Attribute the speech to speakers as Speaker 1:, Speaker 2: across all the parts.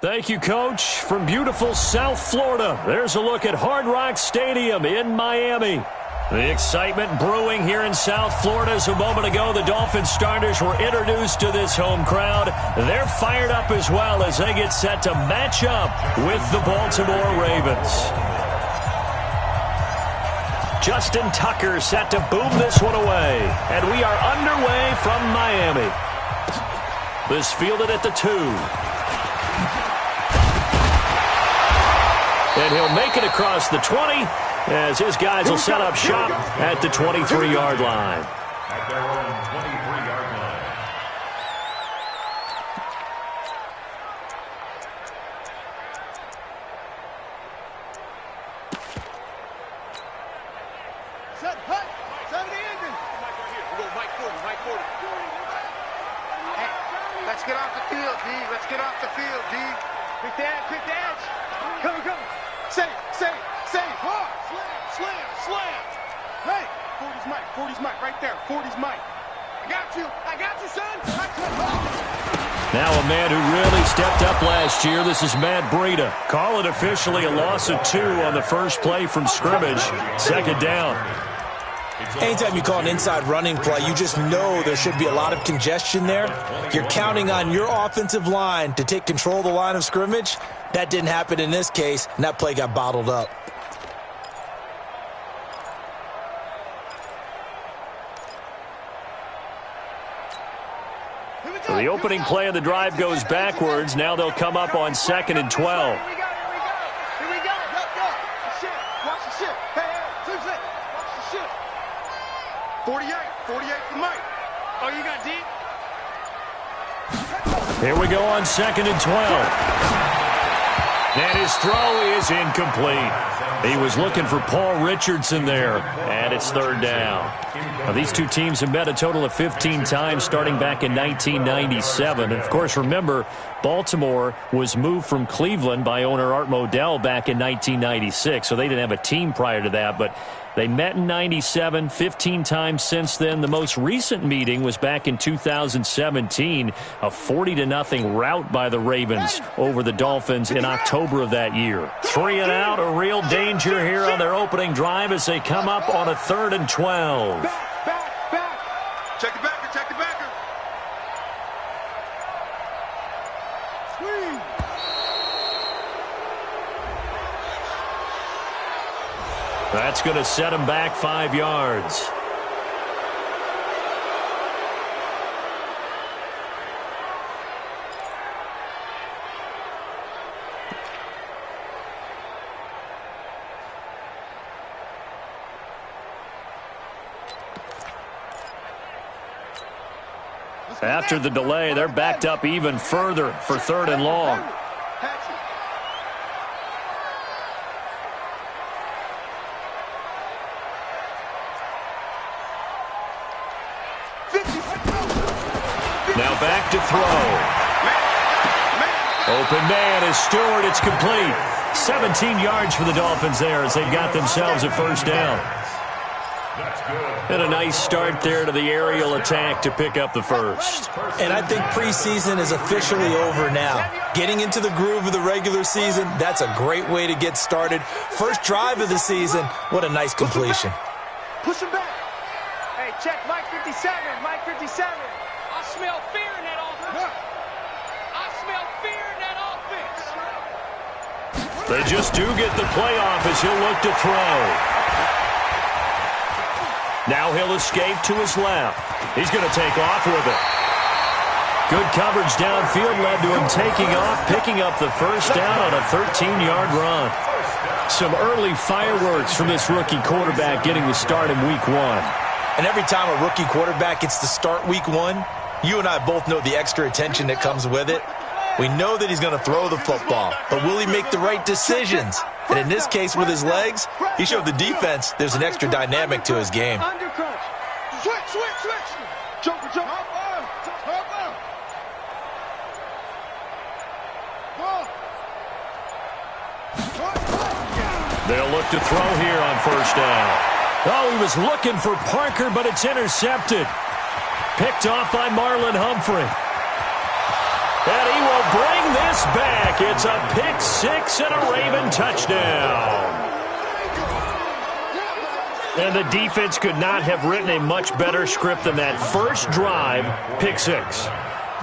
Speaker 1: Thank you, Coach. From beautiful South Florida, there's a look at Hard Rock Stadium in Miami. The excitement brewing here in South Florida as a moment ago the Dolphins starters were introduced to this home crowd. They're fired up as well as they get set to match up with the Baltimore Ravens. Justin Tucker set to boom this one away. And we are underway from Miami. This fielded at the 2. And he'll make it across the 20 as his guys will set up shop at the 23-yard line.
Speaker 2: At their own 23-yard line.
Speaker 3: Set the engine. Mike 40. Hey, let's get off the field, D. Let's get off the field, D. Quick the edge. Come. Say. Hard. Slam. Hey, 40's Mike, right there. 40's Mike. I got you, son.
Speaker 1: Now a man who really stepped up last year. This is Matt Breida. Call it officially a loss of 2 on the first play from scrimmage. Second down.
Speaker 4: Anytime you call an inside running play, you just know there should be a lot of congestion there. You're counting on your offensive line to take control of the line of scrimmage. That didn't happen in this case, and that play got bottled up.
Speaker 1: So the opening play of the drive goes backwards. Now they'll come up on 2nd and 12.
Speaker 3: Here we go. Watch the shit. Hey, Tuesday. Watch the shit. 48 for Mike. Oh, you got deep?
Speaker 1: Here we go on 2nd and 12. And his throw is incomplete. He was looking for Paul Richardson there, and it's 3rd down. Now, these two teams have met a total of 15 times starting back in 1997. And, of course, remember, Baltimore was moved from Cleveland by owner Art Modell back in 1996, so they didn't have a team prior to that. But they met in 97, 15 times since then. The most recent meeting was back in 2017, a 40-0 rout by the Ravens over the Dolphins in October of that year. 3 and out, a real danger here on their opening drive as they come up on a 3rd and 12.
Speaker 3: Back. Check the backer. Sweet.
Speaker 1: That's going to set him back 5 yards. After the delay, they're backed up even further for 3rd and long. Now back to throw. Open man is Stewart. It's complete. 17 yards for the Dolphins there as they've got themselves a 1st down. And a nice start there to the aerial attack to pick up the 1st.
Speaker 4: And I think preseason is officially over now. Getting into the groove of the regular season, that's a great way to get started. First drive of the season, what a nice completion.
Speaker 3: Push him back. Hey, check Mike 57. Mike 57.
Speaker 5: I smell fear in that offense. I smell fear in that offense.
Speaker 1: They just do get the play off as he'll look to throw. Now he'll escape to his left. He's going to take off with it. Good coverage downfield led to him taking off, picking up the 1st down on a 13-yard run. Some early fireworks from this rookie quarterback getting the start in Week 1.
Speaker 4: And every time a rookie quarterback gets to start Week 1, you and I both know the extra attention that comes with it. We know that he's going to throw the football, but will he make the right decisions? And in this case, with his legs, he showed the defense there's an extra dynamic to his game.
Speaker 3: Undercut. Switch. Joker.
Speaker 1: They'll look to throw here on 1st down. Oh, he was looking for Parker, but it's intercepted. Picked off by Marlon Humphrey. And he will bring this back. It's a pick six and a Raven touchdown. And the defense could not have written a much better script than that first drive, pick six.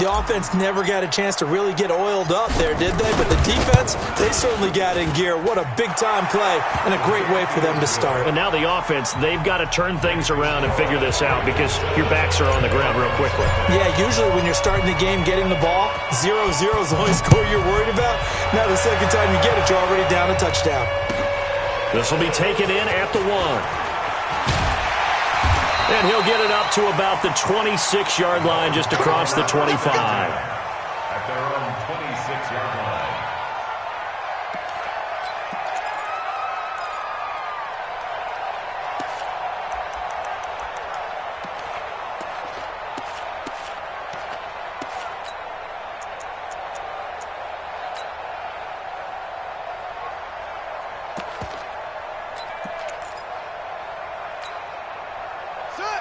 Speaker 4: The offense never got a chance to really get oiled up there, did they? But the defense, they certainly got in gear. What a big-time play and a great way for them to start.
Speaker 1: And now the offense, they've got to turn things around and figure this out because your backs are on the ground real quickly.
Speaker 4: Yeah, usually when you're starting the game getting the ball, 0-0 is the only score you're worried about. Now the second time you get it, you're already down a touchdown.
Speaker 1: This will be taken in at the 1. And he'll get it up to about the 26-yard line, just across the 25.
Speaker 2: At their own 26-yard line.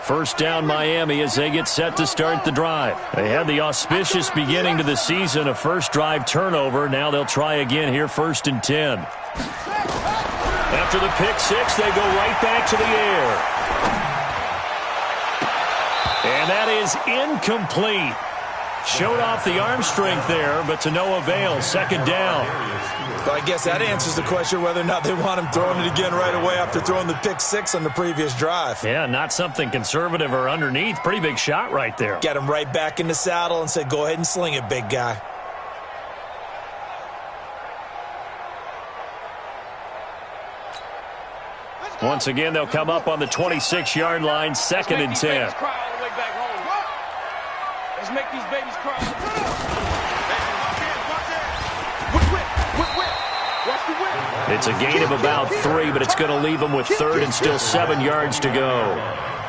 Speaker 1: First down, Miami, as they get set to start the drive. They had the auspicious beginning to the season, a first drive turnover. Now they'll try again here, 1st and 10. After the pick six, they go right back to the air. And that is incomplete. Showed off the arm strength there, but to no avail. Second down.
Speaker 4: Well, I guess that answers the question whether or not they want him throwing it again right away after throwing the pick six on the previous drive.
Speaker 1: Yeah, not something conservative or underneath. Pretty big shot right there.
Speaker 4: Got him right back in the saddle and said, go ahead and sling it, big guy.
Speaker 1: Once again, they'll come up on the 26-yard line, 2nd and 10.
Speaker 5: Let's make these babies cry.
Speaker 1: It's a gain of about 3, but it's going to leave them with 3rd and still 7 yards to go.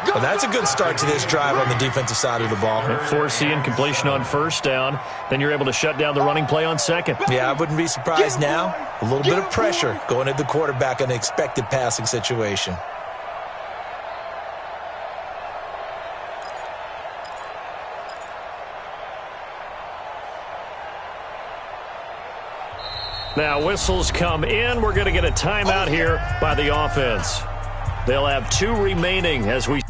Speaker 4: Well, that's a good start to this drive on the defensive side of the ball.
Speaker 1: Force the incompletion on first down. Then you're able to shut down the running play on second.
Speaker 4: Yeah, I wouldn't be surprised now. A little bit of pressure going at the quarterback in an expected passing situation.
Speaker 1: Now whistles come in. We're going to get a timeout here by the offense. They'll have 2 remaining as we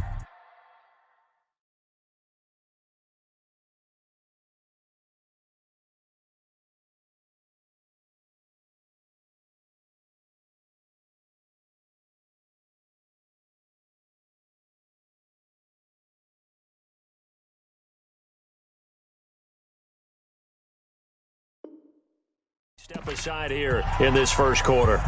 Speaker 1: step aside here in this first quarter.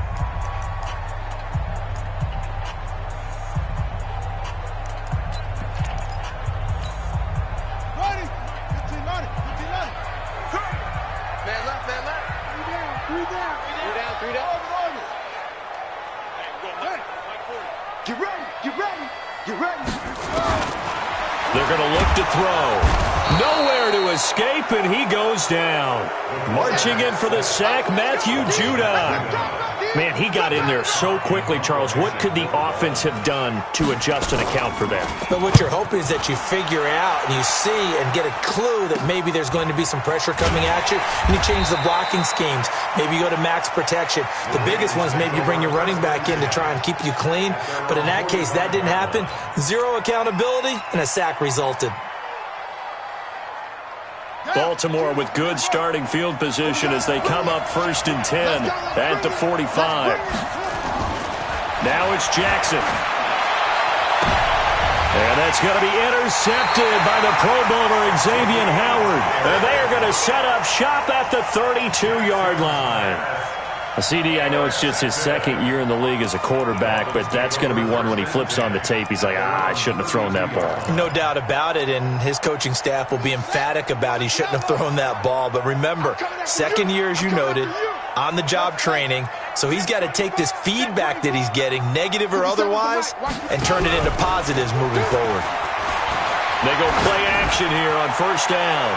Speaker 1: They're going to look to throw. Nowhere to escape, and he goes down. Marching in for the sack, Matthew Judon. Man, he got in there so quickly, Charles. What could the offense have done to adjust and account for that?
Speaker 4: But what you're hoping is that you figure out and you see and get a clue that maybe there's going to be some pressure coming at you, and you change the blocking schemes. Maybe you go to max protection. The biggest ones, maybe you bring your running back in to try and keep you clean. But in that case, that didn't happen. 0 accountability, and a sack resulted.
Speaker 1: Baltimore with good starting field position as they come up 1st and 10 at the 45. Now it's Jackson. And that's going to be intercepted by the Pro Bowler Xavier Howard. And they are going to set up shop at the 32-yard line. CD, I know it's just his 2nd year in the league as a quarterback, but that's going to be one when he flips on the tape. He's like, I shouldn't have thrown that ball.
Speaker 4: No doubt about it, and his coaching staff will be emphatic about he shouldn't have thrown that ball. But remember, 2nd year, as you noted, on-the-job training, so he's got to take this feedback that he's getting, negative or otherwise, and turn it into positives moving forward.
Speaker 1: They go play action here on 1st down.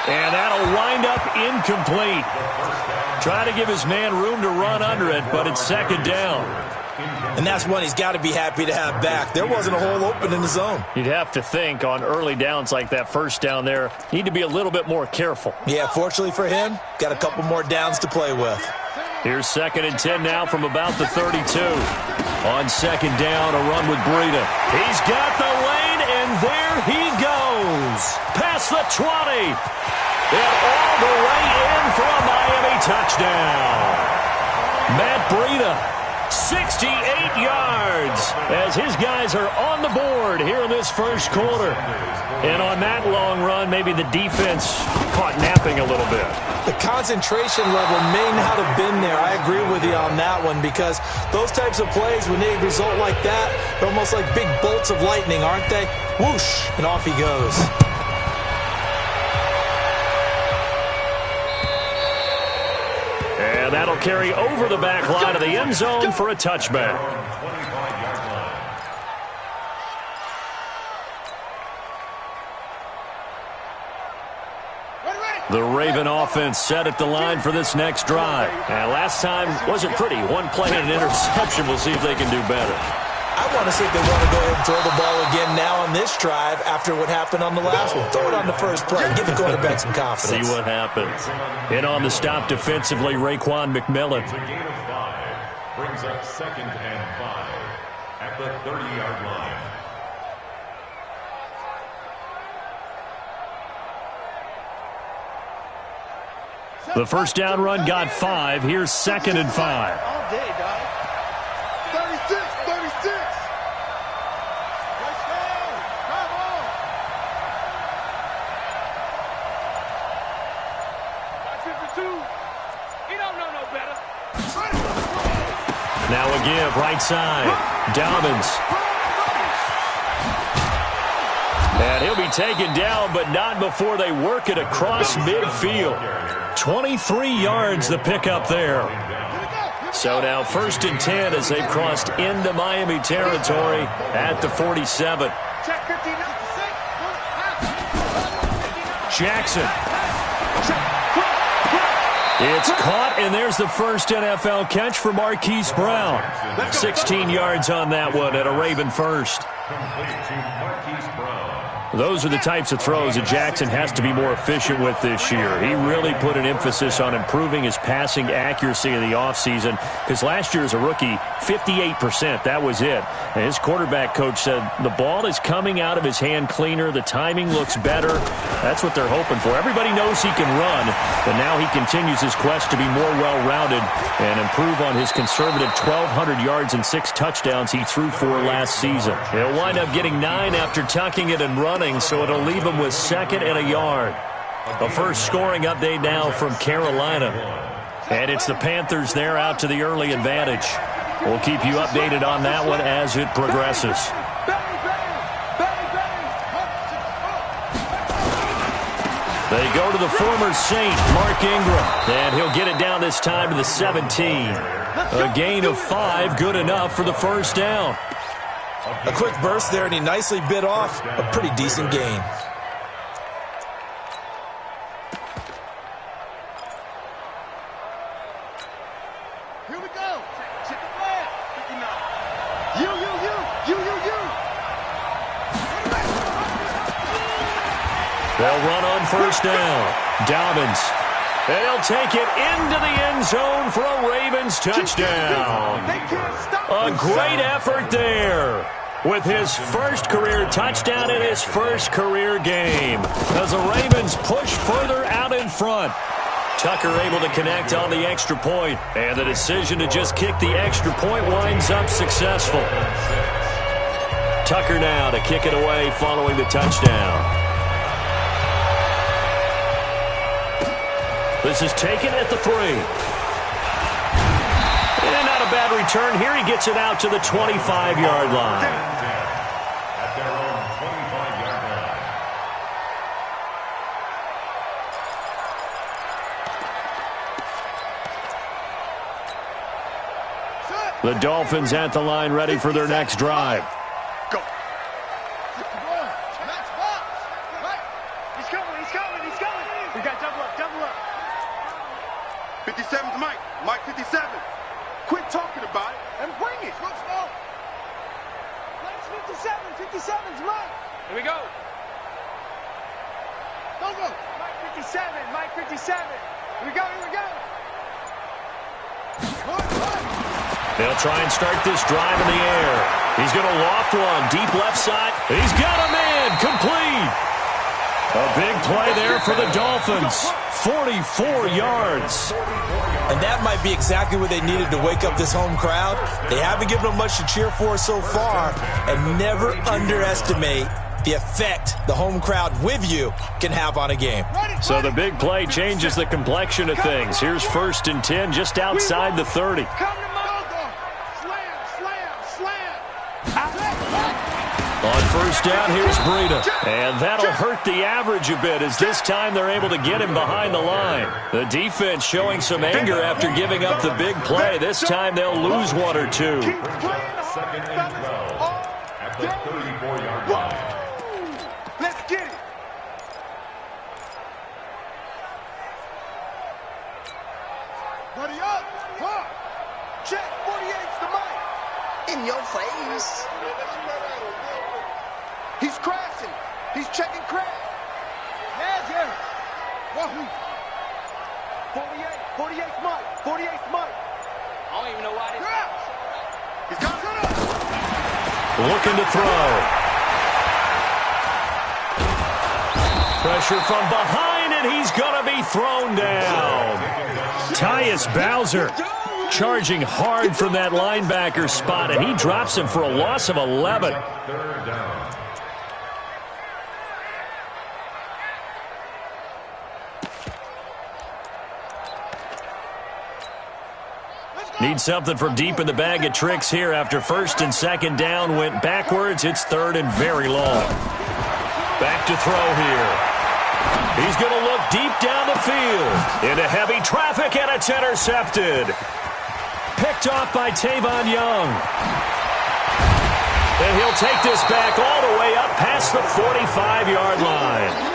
Speaker 1: And that'll wind up incomplete. Trying to give his man room to run under it, but it's 2nd down.
Speaker 4: And that's one he's got to be happy to have back. There wasn't a hole open in the zone.
Speaker 1: You'd have to think on early downs like that first down there, need to be a little bit more careful.
Speaker 4: Yeah, fortunately for him, got a couple more downs to play with.
Speaker 1: Here's 2nd and 10 now from about the 32. On 2nd down, a run with Breida. He's got the lane, and there he goes. Past the 20. And all the way in for a Miami touchdown. Matt Breida, 68 yards as his guys are on the board here in this first quarter. And on that long run, maybe the defense caught napping a little bit.
Speaker 4: The concentration level may not have been there. I agree with you on that one because those types of plays, when they result like that, they're almost like big bolts of lightning, aren't they? Whoosh, and off he goes.
Speaker 1: And that'll carry over the back line of the end zone for a touchback. The Raven offense set at the line for this next drive. And last time wasn't pretty. One play and an interception. We'll see if they can do better.
Speaker 4: I want to see if they want to go ahead and throw the ball again now on this drive after what happened on the last one. Throw it on the first play. Give the quarterback some confidence.
Speaker 1: See what happens. In on the stop defensively, Raekwon McMillan.
Speaker 2: A gain of 5 brings up 2nd and 5 at the 30-yard line.
Speaker 1: The first down run got 5. Here's 2nd and 5.
Speaker 3: All day, dog. 36, 36. Let's go. Come on.
Speaker 5: 52. He don't know no better.
Speaker 1: Now a give, right side. Dobbins. And he'll be taken down, but not before they work it across midfield. 23 yards the pickup there. So now 1st and 10 as they've crossed into Miami territory at the 47.
Speaker 3: Check 59.
Speaker 1: Jackson. It's caught, and there's the first NFL catch for Marquise Brown. 16 yards on that one at a Raven first.
Speaker 2: Complete to Marquise Brown.
Speaker 1: Those are the types of throws that Jackson has to be more efficient with this year. He really put an emphasis on improving his passing accuracy in the offseason because last year as a rookie, 58%, that was it. And his quarterback coach said the ball is coming out of his hand cleaner. The timing looks better. That's what they're hoping for. Everybody knows he can run, but now he continues his quest to be more well-rounded and improve on his conservative 1,200 yards and 6 touchdowns he threw for last season. He'll wind up getting 9 after tucking it and running, so it'll leave him with 2nd and a yard. A first scoring update now from Carolina. And it's the Panthers there out to the early advantage. We'll keep you updated on that one as it progresses. They go to the former Saint, Mark Ingram. And he'll get it down this time to the 17. A gain of 5, good enough for the first down.
Speaker 4: A quick burst there, and he nicely bit off a pretty decent gain.
Speaker 3: Here we go. Check the flag. 59. You.
Speaker 1: They'll run on first down. Dobbins. And he'll take it into the end zone for a Ravens touchdown. A great effort there with his first career touchdown in his first career game as the Ravens push further out in front. Tucker able to connect on the extra point, and the decision to just kick the extra point winds up successful. Tucker now to kick it away following the touchdown. This is taken at the 3. And not a bad return here. He gets it out to the 25-yard line.
Speaker 2: At their own 25-yard line.
Speaker 1: The Dolphins at the line ready for their next drive.
Speaker 3: Go. He's coming. We got double up. 57's Mike. Mike 57. Quit talking about it and bring it. Let's go.
Speaker 5: Let's 57. 57's Mike. Here we go.
Speaker 3: Go.
Speaker 5: Mike 57. Mike 57. Here we go.
Speaker 1: They'll try and start this drive in the air. He's going to loft one. Deep left side. He's got a man. Complete. A big play there for the Dolphins. 44 yards.
Speaker 4: And that might be exactly what they needed to wake up this home crowd. They haven't given them much to cheer for so far. And never underestimate the effect the home crowd with you can have on a game.
Speaker 1: So the big play changes the complexion of things. Here's 1st and 10 just outside the 30. On 1st down, here's Breida. And that'll hurt the average a bit as this time they're able to get him behind the line. The defense showing some anger after giving up the big play. This time they'll lose one or two.
Speaker 2: 2nd and 12 at the 34-yard line.
Speaker 3: Let's get it. Buddy up. Huh. Check 48's the mic. In your face. He's crashing. He's checking crash. Yeah, Jerry. 48's Mike. 48's Mike.
Speaker 5: I don't even know why this.
Speaker 3: He's got it up.
Speaker 1: Looking to throw. Pressure from behind, and he's going to be thrown down. Tyus Bowser charging hard from that linebacker spot, and he drops him for a loss of 11.
Speaker 2: 3rd down.
Speaker 1: Need something from deep in the bag of tricks here after 1st and 2nd down went backwards. It's 3rd and very long. Back to throw here. He's going to look deep down the field. Into heavy traffic, and it's intercepted. Picked off by Tavon Young. And he'll take this back all the way up past the 45-yard line.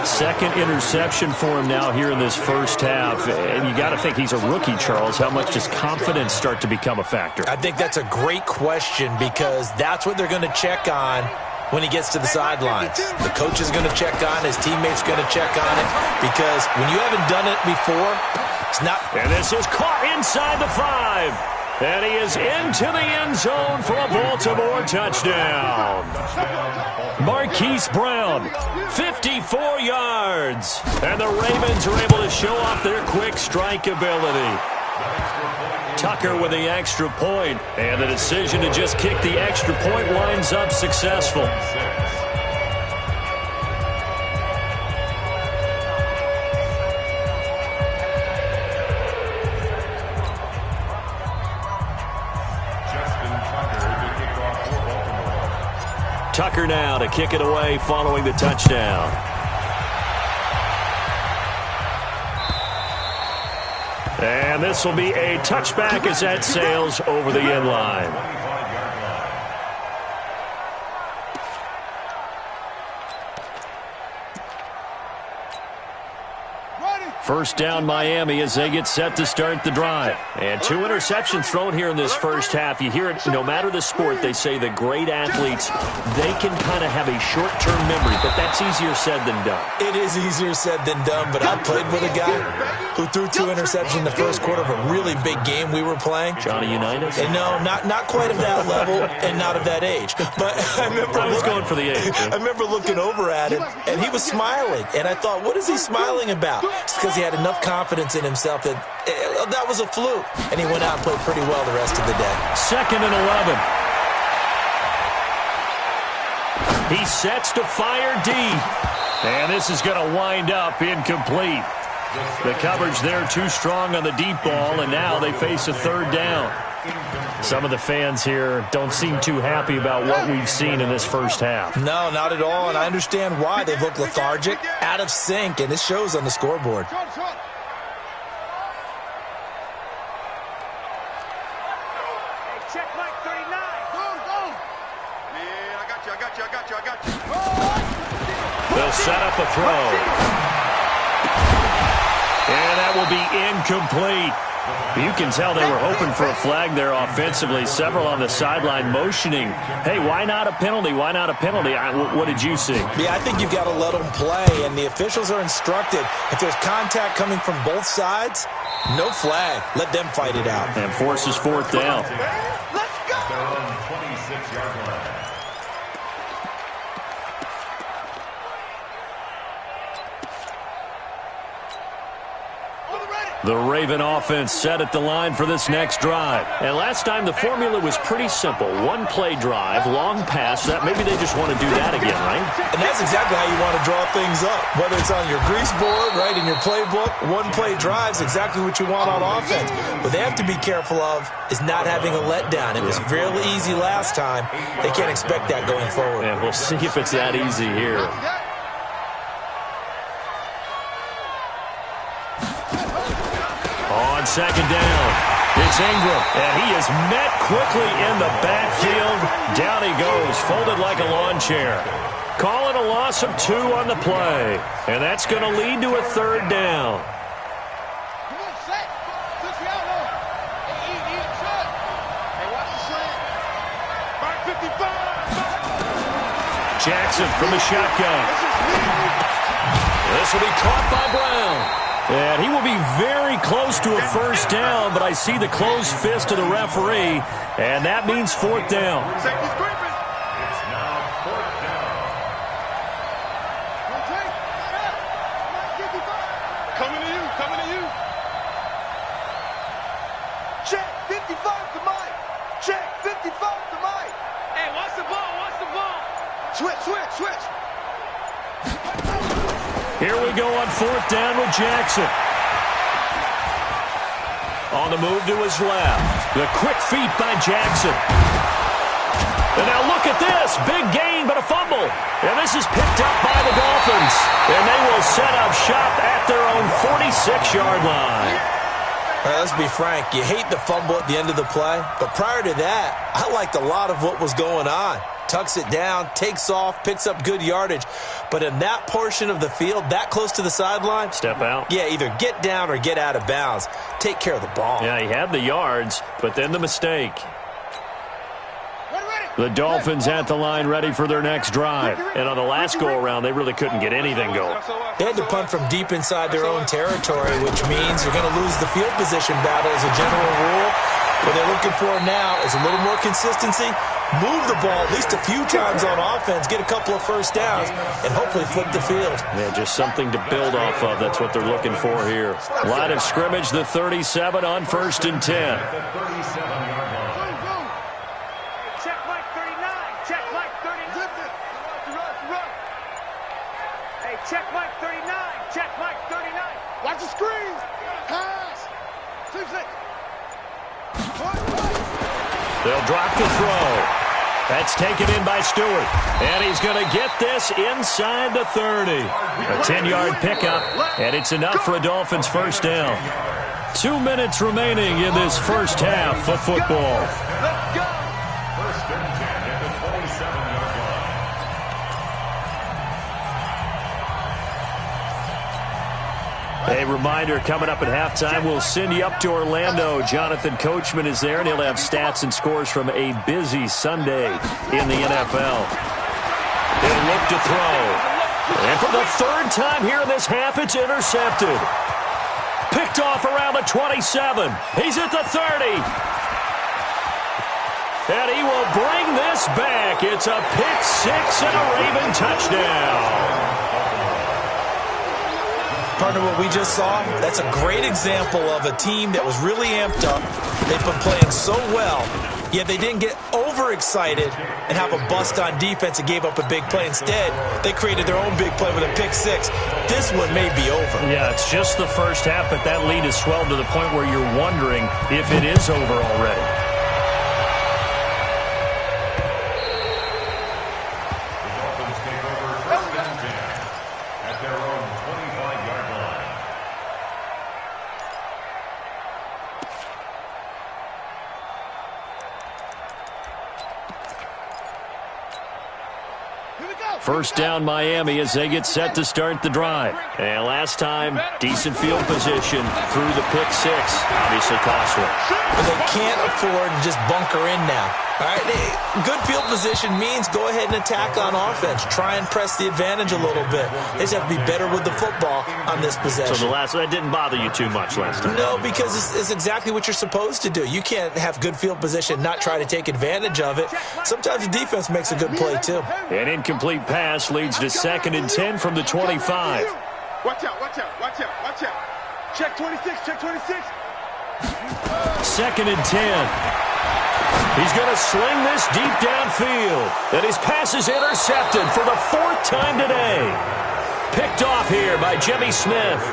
Speaker 1: 2nd interception for him now here in this first half. And you got to think he's a rookie, Charles. How much does confidence start to become a factor?
Speaker 4: I think that's a great question because that's what they're going to check on when he gets to the sidelines. The coach is going to check on, his teammates going to check on it, because when you haven't done it before, it's not.
Speaker 1: And this is caught inside the 5. And he is into the end zone for a Baltimore touchdown. Marquise Brown, 54 yards. And the Ravens are able to show off their quick strike ability. Tucker with the extra point, and the decision to just kick the extra point winds up successful. Tucker now to kick it away following the touchdown. And this will be a touchback as that sails over the end line. First down Miami as they get set to start the drive. And 2 interceptions thrown here in this first half. You hear it, no matter the sport, they say the great athletes, they can kind of have a short-term memory, but that's easier said than done.
Speaker 4: It is easier said than done, but I played with a guy who threw 2 interceptions in the first quarter of a really big game we were playing.
Speaker 1: Johnny Unitas?
Speaker 4: And no, not quite of that level and not of that age. But I was
Speaker 1: going for the age.
Speaker 4: I remember looking over at him, and he was smiling. And I thought, what is he smiling about? It's because he had enough confidence in himself that was a fluke. And he went out and played pretty well the rest of the day.
Speaker 1: 2nd and 11. He sets to fire deep. And this is going to wind up incomplete. The coverage there too strong on the deep ball, and now they face a 3rd down. Some of the fans here don't seem too happy about what we've seen in this first half.
Speaker 4: No, not at all, and I understand why. They've looked lethargic, out of sync, and it shows on the scoreboard.
Speaker 5: Check Mike 39.
Speaker 3: Go. Man, I got you.
Speaker 1: They'll set up a throw. And that will be incomplete. You can tell they were hoping for a flag there offensively. Several on the sideline motioning, hey, why not a penalty? Why not a penalty? What did you see?
Speaker 4: Yeah, I think you've got to let them play, and the officials are instructed. If there's contact coming from both sides, no flag. Let them fight it out.
Speaker 1: And forces fourth down.
Speaker 3: Let's go!
Speaker 2: Their own 26-yard line.
Speaker 1: The Raven offense set at the line for this next drive. And last time the formula was pretty simple. One-play drive, long pass. That maybe they just want to do that again, right?
Speaker 4: And that's exactly how you want to draw things up. Whether it's on your grease board, right, in your playbook, one-play drive's exactly what you want on offense. What they have to be careful of is not having a letdown. It was real easy last time. They can't expect that going forward.
Speaker 1: And we'll see if it's that easy here. On second down, it's Ingram, and he is met quickly in the backfield. Down he goes, folded like a lawn chair. Calling a loss of 2 on the play, and that's going to lead to a third down.
Speaker 3: Come on, set. Switch me out, though. Hey, shut. Hey, watch the slant. Back 55.
Speaker 1: Jackson from the shotgun. This will be caught by Brown. And he will be very close to a first down, but I see the closed fist of the referee, and that means fourth down.
Speaker 2: It's now fourth down.
Speaker 3: Coming to you, coming to you. Check 55 to Mike. Check 55 to Mike.
Speaker 5: Hey, watch the ball, watch the ball.
Speaker 3: Switch.
Speaker 1: Here we go on fourth down with Jackson. On the move to his left. The quick feet by Jackson. And now look at this. Big gain, but a fumble. And this is picked up by the Dolphins. And they will set up shop at their own 46-yard line.
Speaker 4: Let's be frank. You hate the fumble at the end of the play. But prior to that, I liked a lot of what was going on. Tucks it down, takes off, picks up good yardage. But in that portion of the field, that close to the sideline,
Speaker 1: step out.
Speaker 4: Yeah, either get down or get out of bounds. Take care of the ball.
Speaker 1: Yeah, he had the yards, but then the mistake. The Dolphins at the line ready for their next drive. And on the last go-around, they really couldn't get anything going.
Speaker 4: They had to punt from deep inside their own territory, which means you're going to lose the field position battle as a general rule. What they're looking for now is a little more consistency, move the ball at least a few times on offense, get a couple of first downs, and hopefully flip the field.
Speaker 1: Yeah, just something to build off of. That's what they're looking for here. Line of scrimmage, the 37 on 1st and 10.
Speaker 2: The 37-yard line.
Speaker 5: Check Mike 39, check Mike 39. Hey, check Mike 39, check Mike 39.
Speaker 3: Watch the screen. Pass. 2-6.
Speaker 1: They'll drop the throw. That's taken in by Stewart. And he's going to get this inside the 30. A 10-yard pickup, and it's enough for a Dolphins first down. 2 minutes remaining in this first half of football.
Speaker 3: Let's go.
Speaker 2: First and 10 at the 27-yard line.
Speaker 1: A reminder, coming up at halftime, we'll send you up to Orlando. Jonathan Coachman is there, and he'll have stats and scores from a busy Sunday in the NFL. He'll look to throw. And for the third time here in this half, it's intercepted. Picked off around the 27. He's at the 30. And he will bring this back. It's a pick six and a Raven touchdown.
Speaker 4: Partner, what we just saw, that's a great example of a team that was really amped up. They've been playing so well, yet they didn't get overexcited and have a bust on defense and gave up a big play. Instead, they created their own big play with a pick six. This one may be over.
Speaker 1: Yeah, it's just the first half, but that lead has swelled to the point where you're wondering if it is over already.
Speaker 2: The Dolphins take over first and 10 at their own 25-yard line.
Speaker 3: Here we go.
Speaker 1: First down Miami as they get set to start the drive. And last time, decent field position through the pick six. Obviously costly.
Speaker 4: But they can't afford to just bunker in now. All right, good field position means go ahead and attack on offense. Try and press the advantage a little bit. They just have to be better with the football on this possession.
Speaker 1: So that didn't bother you too much last time?
Speaker 4: No, because it's exactly what you're supposed to do. You can't have good field position, not try to take advantage of it. Sometimes the defense makes a good play, too.
Speaker 1: An incomplete pass leads to 2nd and 10 from the 25.
Speaker 3: Watch out, watch out, watch out, watch out. Check 26, check 26.
Speaker 1: 2nd and 10. He's going to sling this deep downfield. And his pass is intercepted for the 4th time today. Picked off here by Jimmy Smith.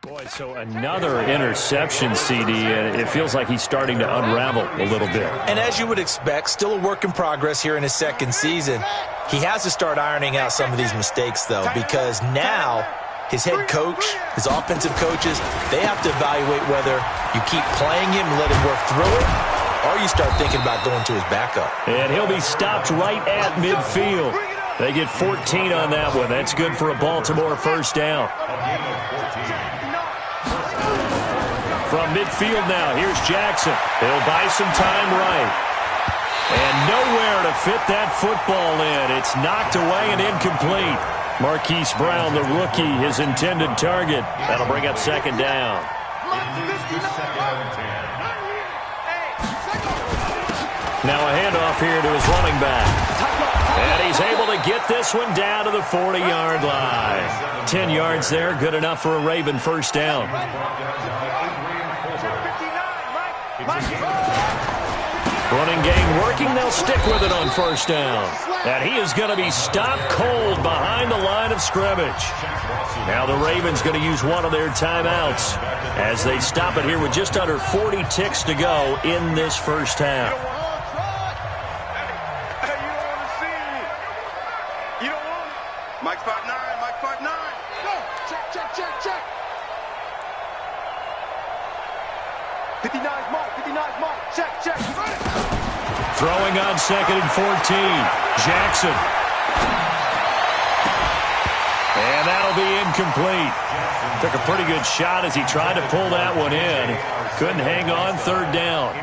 Speaker 1: Boy, so another interception, CD, and it feels like he's starting to unravel a little bit. And as you would expect, still a work in progress here in his 2nd season. He has to start ironing out some of these mistakes, though, because now his head coach, his offensive coaches, they have to evaluate whether you keep playing him and let him work through it, or you start thinking about going to his backup. And he'll be stopped right at midfield. They get 14 on that one. That's good for a Baltimore first down. From midfield now, here's Jackson. He'll buy some time right. And nowhere to fit that football in. It's knocked away and incomplete. Marquise Brown, the rookie, his intended target. That'll bring up 2nd down. Now a handoff here to his running back. And he's able to get this one down to the 40-yard line. 10 yards there, good enough for a Raven first down. Running game working, they'll stick with it on first down. And he is going to be stopped cold behind the line of scrimmage. Now the Ravens going to use one of their timeouts as they stop it here with just under 40 ticks to go in this first half.
Speaker 3: Mike 5'9", Mike 5'9". Go. Check, check, check, check. 59's Mike, 59's Mike. Check, check.
Speaker 1: Throwing on 2nd and 14. Jackson. And that'll be incomplete. Took a pretty good shot as he tried to pull that one in. Couldn't hang on, 3rd down.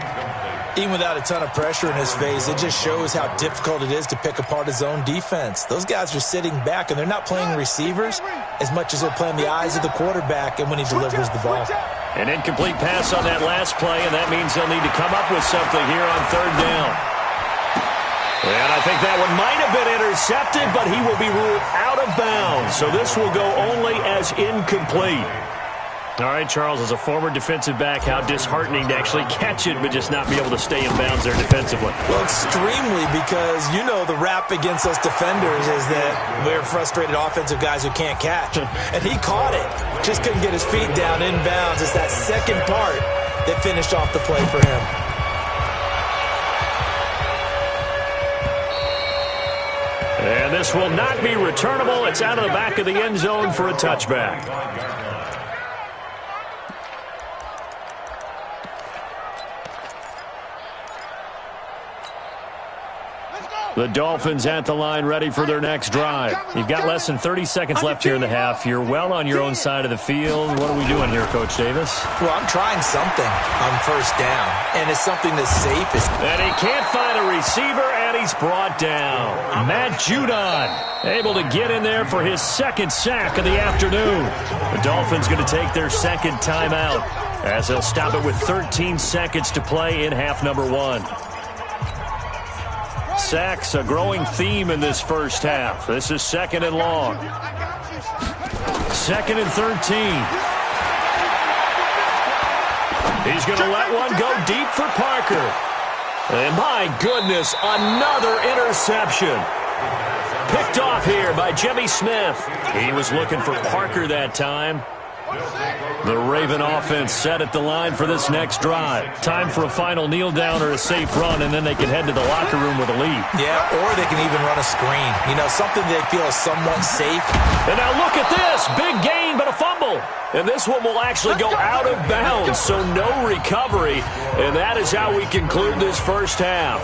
Speaker 1: Even without a ton of pressure in his face, it just shows how difficult it is to pick apart his own defense. Those guys are sitting back, and they're not playing receivers as much as they're playing the eyes of the quarterback and when he delivers the ball. An incomplete pass on that last play, and that means they'll need to come up with something here on 3rd down. And I think that one might have been intercepted, but he will be ruled out of bounds. So this will go only as incomplete. All right, Charles, as a former defensive back, how disheartening to actually catch it but just not be able to stay in bounds there defensively. Well, extremely, because you know the rap against us defenders is that we're frustrated offensive guys who can't catch. And he caught it. Just couldn't get his feet down in bounds. It's that second part that finished off the play for him. And this will not be returnable. It's out of the back of the end zone for a touchback. The Dolphins at the line ready for their next drive. You've got less than 30 seconds left here in the half. You're well on your own side of the field. What are we doing here, Coach Davis?
Speaker 4: Well, I'm trying something on first down, and it's something that's safe.
Speaker 1: And he can't find a receiver, and he's brought down. Matt Judon able to get in there for his second sack of the afternoon. The Dolphins going to take their second timeout as they'll stop it with 13 seconds to play in half number one. Sacks, a growing theme in this first half. This is second and long. Second and 13. He's going to let one go deep for Parker. And my goodness, another interception. Picked off here by Jimmy Smith. He was looking for Parker that time. The Raven offense set at the line for this next drive. Time for a final kneel down or a safe run, and then they can head to the locker room with a lead.
Speaker 4: Yeah, or they can even run a screen. You know, something they feel is somewhat safe.
Speaker 1: And now look at this. Big gain, but a fumble. And this one will actually go out of bounds, so no recovery. And that is how we conclude this first half.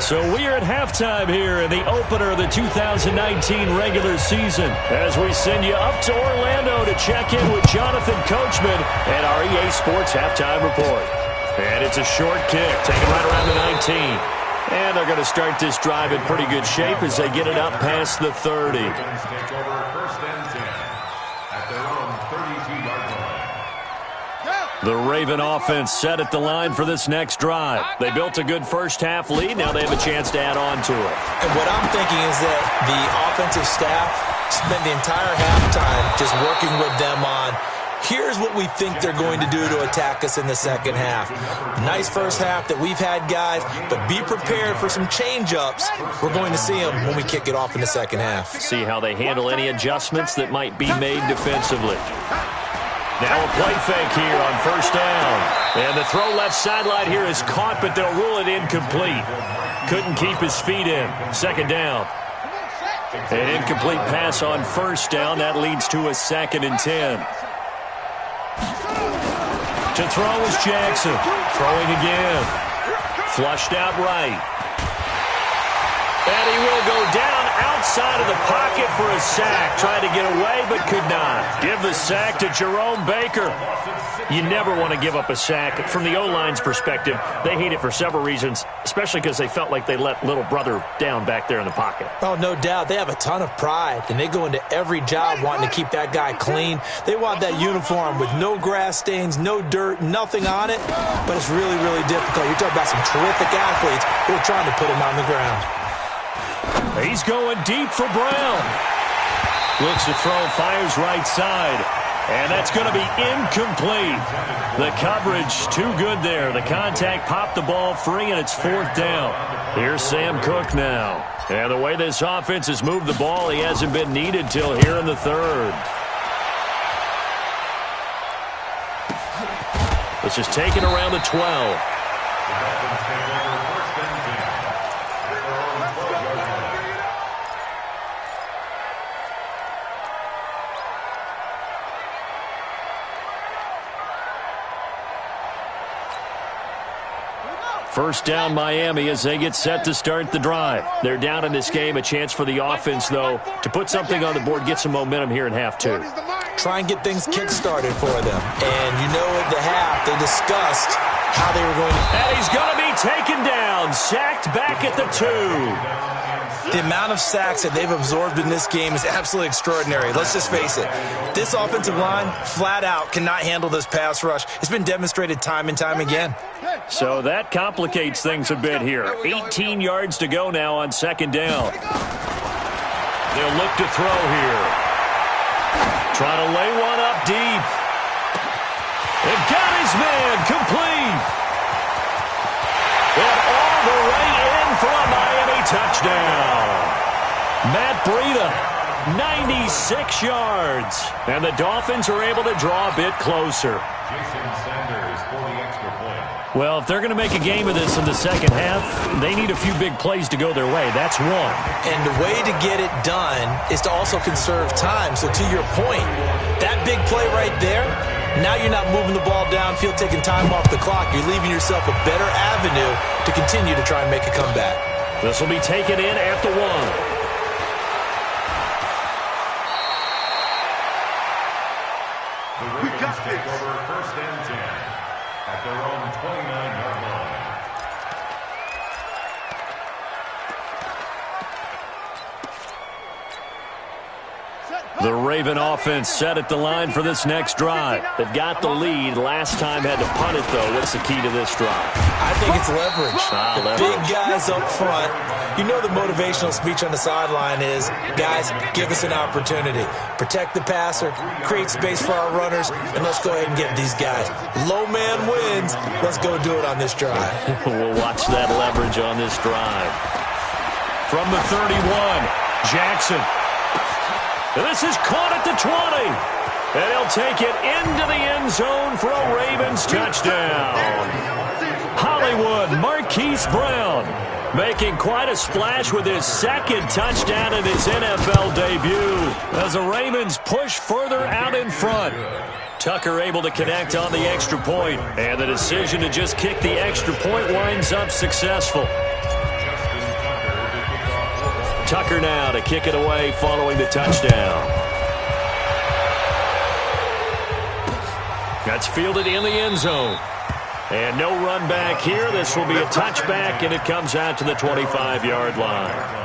Speaker 1: So we are at halftime here in the opener of the 2019 regular season as we send you up to Orlando to check in with Jonathan Coachman and our EA Sports Halftime Report. And it's a short kick, taken right around the 19. And they're going to start this drive in pretty good shape as they get it up past the 30. The Raven offense set at the line for this next drive. They built a good first-half lead. Now they have a chance to add on to it.
Speaker 4: And what I'm thinking is that the offensive staff spent the entire halftime just working with them on, here's what we think they're going to do to attack us in the second half. Nice first half that we've had, guys, but be prepared for some change-ups. We're going to see them when we kick it off in the second half.
Speaker 1: See how they handle any adjustments that might be made defensively. Now a play fake here on first down. And the throw left sideline here is caught, but they'll rule it incomplete. Couldn't keep his feet in. Second down. An incomplete pass on first down. That leads to a 2nd and 10. To throw is Jackson. Throwing again. Flushed out right. And he will go down outside of the pocket for a sack. Tried to get away, but could not. Give the sack to Jerome Baker. You never want to give up a sack. From the O-line's perspective, they hate it for several reasons, especially because they felt like they let little brother down back there in the pocket.
Speaker 4: Oh, no doubt. They have a ton of pride, and they go into every job wanting to keep that guy clean. They want that uniform with no grass stains, no dirt, nothing on it, but it's really, really difficult. You're talking about some terrific athletes who are trying to put him on the ground.
Speaker 1: He's going deep for Brown. Looks to throw, fires right side. And that's going to be incomplete. The coverage too good there. The contact popped the ball free, and it's 4th down. Here's Sam Cook now. And the way this offense has moved the ball, he hasn't been needed till here in the 3rd. This is taken around the 12. First down, Miami, as they get set to start the drive. They're down in this game. A chance for the offense, though, to put something on the board, get some momentum here in half two.
Speaker 4: Try and get things kick-started for them. And you know at the half, they discussed how they were going to...
Speaker 1: And he's going to be taken down, sacked back at the 2.
Speaker 4: The amount of sacks that they've absorbed in this game is absolutely extraordinary. Let's just face it. This offensive line, flat out, cannot handle this pass rush. It's been demonstrated time and time again.
Speaker 1: So that complicates things a bit here. 18 yards to go now on 2nd down. They'll look to throw here. Trying to lay one up deep. They've got his man complete. And all the way in for a Miami touchdown. Matt Breida, 96 yards. And the Dolphins are able to draw a bit closer.
Speaker 2: Jason Sanders for the extra point.
Speaker 1: Well, if they're going to make a game of this in the second half, they need a few big plays to go their way. That's one.
Speaker 4: And the way to get it done is to also conserve time. So to your point, that big play right there, now you're not moving the ball downfield, taking time off the clock. You're leaving yourself a better avenue to continue to try and make a comeback.
Speaker 1: This will be taken in at the 1.
Speaker 2: The Ravens take over 1st and 10 at their own 29-yard line.
Speaker 1: The Raven offense set at the line for this next drive. They've got the lead. Last time had to punt it, though. What's the key to this drive?
Speaker 4: I think it's leverage.
Speaker 1: Leverage.
Speaker 4: Big guys up front. You know the motivational speech on the sideline is, guys, give us an opportunity. Protect the passer, create space for our runners, and let's go ahead and get these guys. Low man wins. Let's go do it on this drive.
Speaker 1: We'll watch that leverage on this drive. From the 31, Jackson. This is caught at the 20. And he'll take it into the end zone for a Ravens touchdown. Hollywood Marquise Brown making quite a splash with his second touchdown in his NFL debut as the Ravens push further out in front. Tucker able to connect on the extra point, and the decision to just kick the extra point winds up successful. Tucker now to kick it away following the touchdown. That's fielded in the end zone. And no run back here. This will be a touchback, and it comes out to the 25-yard line.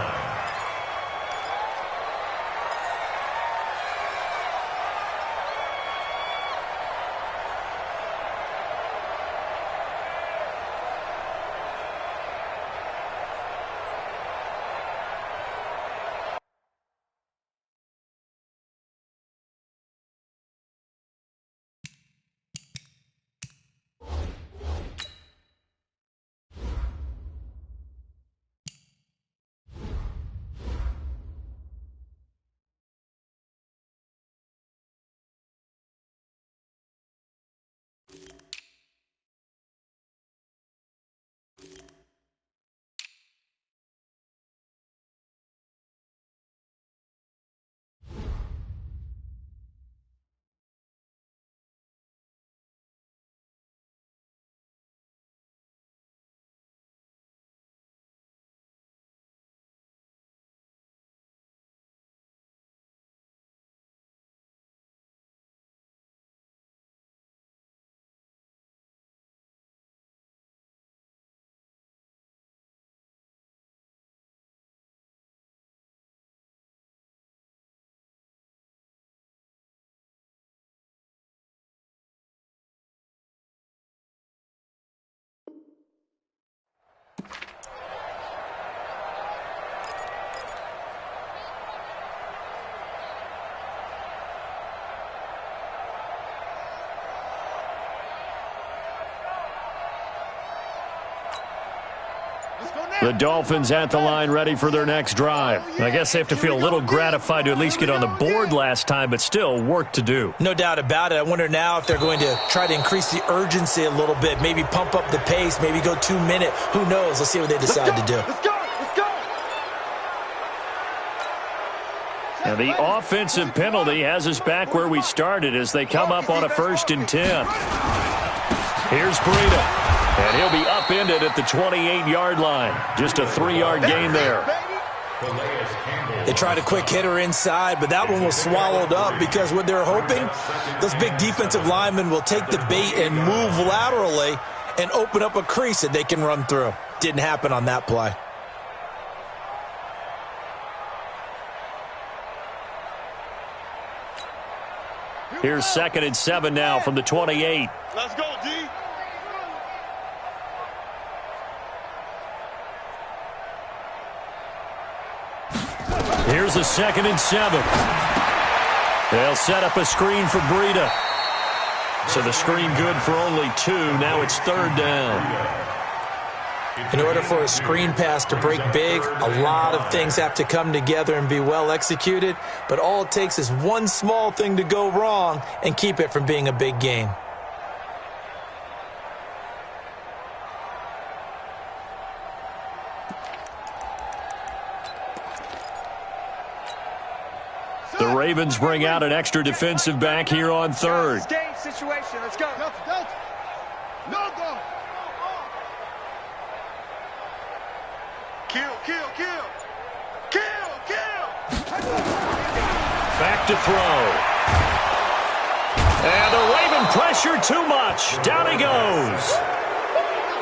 Speaker 1: The Dolphins at the line ready for their next drive. I guess they have to feel a little gratified to at least get on the board last time, but still work to do.
Speaker 4: No doubt about it. I wonder now if they're going to try to increase the urgency a little bit, maybe pump up the pace, maybe go 2 minute. Who knows? Let's see what they decide to do.
Speaker 3: Let's go! Let's go!
Speaker 1: And the offensive penalty has us back where we started as they come up on a 1st and 10. Here's Breida. And he'll be upended at the 28-yard line. Just a 3-yard gain there.
Speaker 4: They tried a quick hitter inside, but that one was swallowed up because what they're hoping, those big defensive linemen will take the bait and move laterally and open up a crease that they can run through. Didn't happen on that play.
Speaker 1: Here's 2nd and 7 now from the 28.
Speaker 3: Let's go, D.
Speaker 1: Here's a 2nd and 7. They'll set up a screen for Breida. So the screen good for only 2. Now it's 3rd down.
Speaker 4: In order for a screen pass to break big, a lot of things have to come together and be well executed. But all it takes is one small thing to go wrong and keep it from being a big gain.
Speaker 1: Ravens bring out an extra defensive back here on third.
Speaker 3: Game situation. Let's go. No go. Kill.
Speaker 1: Back to throw. And the Raven pressure too much. Down he goes.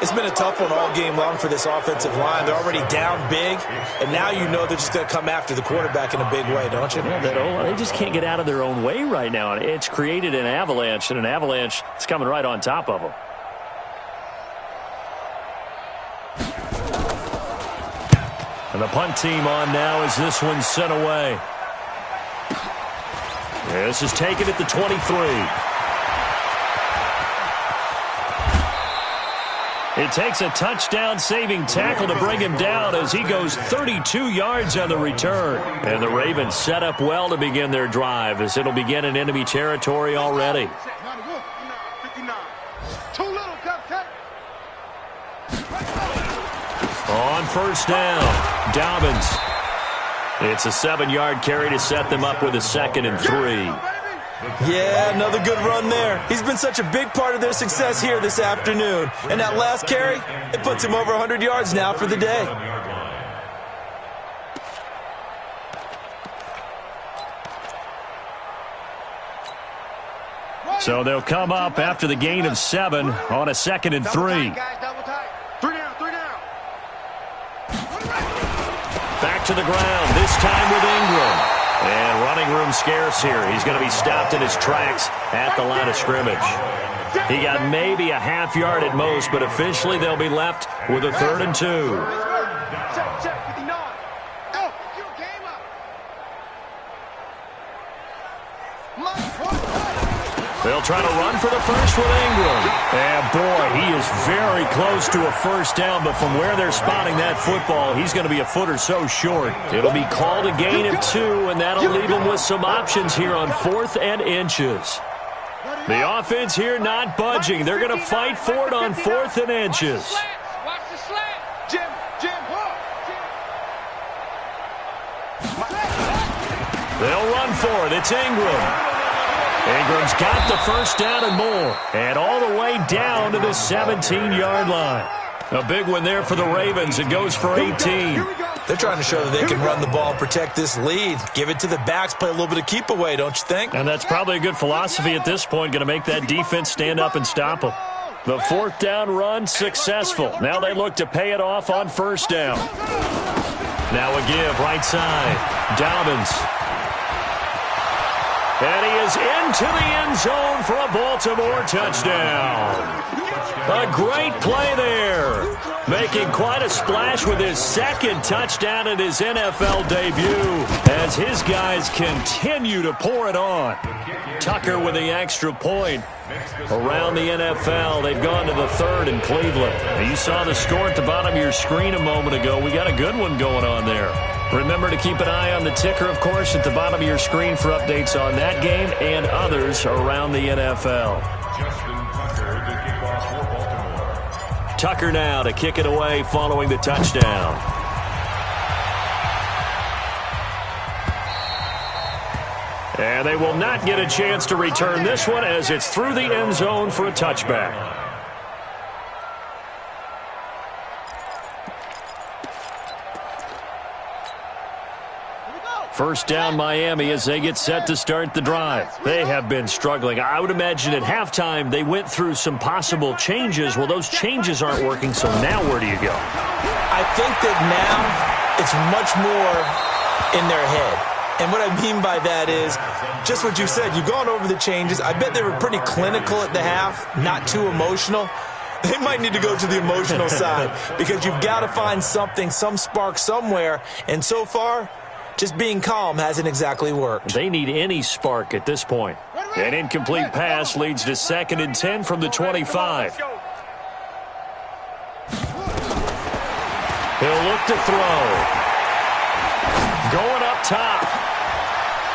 Speaker 4: It's been a tough one all game long for this offensive line. They're already down big, and now you know they're just going to come after the quarterback in a big way, don't you?
Speaker 1: Yeah, they just can't get out of their own way right now. It's created an avalanche, and an avalanche is coming right on top of them. And the punt team on now as this one's sent away. This is taken at the 23. It takes a touchdown-saving tackle to bring him down as he goes 32 yards on the return. And the Ravens set up well to begin their drive as it'll begin in enemy territory already.
Speaker 3: 59. Too little, Captain.
Speaker 1: On first down, Dobbins. It's a 7-yard carry to set them up with a 2nd and 3.
Speaker 4: Yeah, another good run there. He's been such a big part of their success here this afternoon. And that last carry, it puts him over 100 yards now for the day.
Speaker 1: So they'll come up after the gain of 7 on a 2nd and 3.
Speaker 3: Three down.
Speaker 1: Back to the ground, this time with Ingram. And running room scarce here. He's going to be stopped in his tracks at the line of scrimmage. He got maybe a half yard at most, but officially they'll be left with a 3rd and 2.
Speaker 3: Check, 59. Oh, you game up.
Speaker 1: They'll try to run for the first with Ingram. And boy, he is very close to a first down, but from where they're spotting that football, he's going to be a foot or so short. It'll be called a gain of 2, and that'll leave him with some options here on 4th and inches. The offense here not budging. They're going to fight for it on 4th and inches.
Speaker 5: Watch the slant.
Speaker 3: Jim.
Speaker 1: They'll run for it. It's Ingram. Ingram's got the first down and more. And all the way down to the 17-yard line. A big one there for the Ravens. It goes for 18.
Speaker 4: They're trying to show that they can run the ball and protect this lead. Give it to the backs, play a little bit of keep away, don't you think?
Speaker 1: And that's probably a good philosophy at this point, going to make that defense stand up and stop them. The 4th down run successful. Now they look to pay it off on first down. Now a give right side. Dobbins. And he is into the end zone for a Baltimore touchdown. A great play there. Making quite a splash with his 2nd touchdown in his NFL debut as his guys continue to pour it on. Tucker with the extra point. Around the NFL, they've gone to the 3rd in Cleveland. You saw the score at the bottom of your screen a moment ago. We got a good one going on there. Remember to keep an eye on the ticker, of course, at the bottom of your screen for updates on that game and others around the NFL. Tucker now to kick it away following the touchdown. And they will not get a chance to return this one as it's through the end zone for a touchback. First down Miami as they get set to start the drive. They have been struggling. I would imagine at halftime they went through some possible changes. Well, those changes aren't working, so now where do you go?
Speaker 4: I think that now it's much more in their head. And what I mean by that is just what you said. You've gone over the changes. I bet they were pretty clinical at the half, not too emotional. They might need to go to the emotional side because you've got to find something, some spark somewhere. And so far, just being calm hasn't exactly worked.
Speaker 1: They need any spark at this point. An incomplete pass leads to 2nd and 10 from the 25. He'll look to throw. Going up top.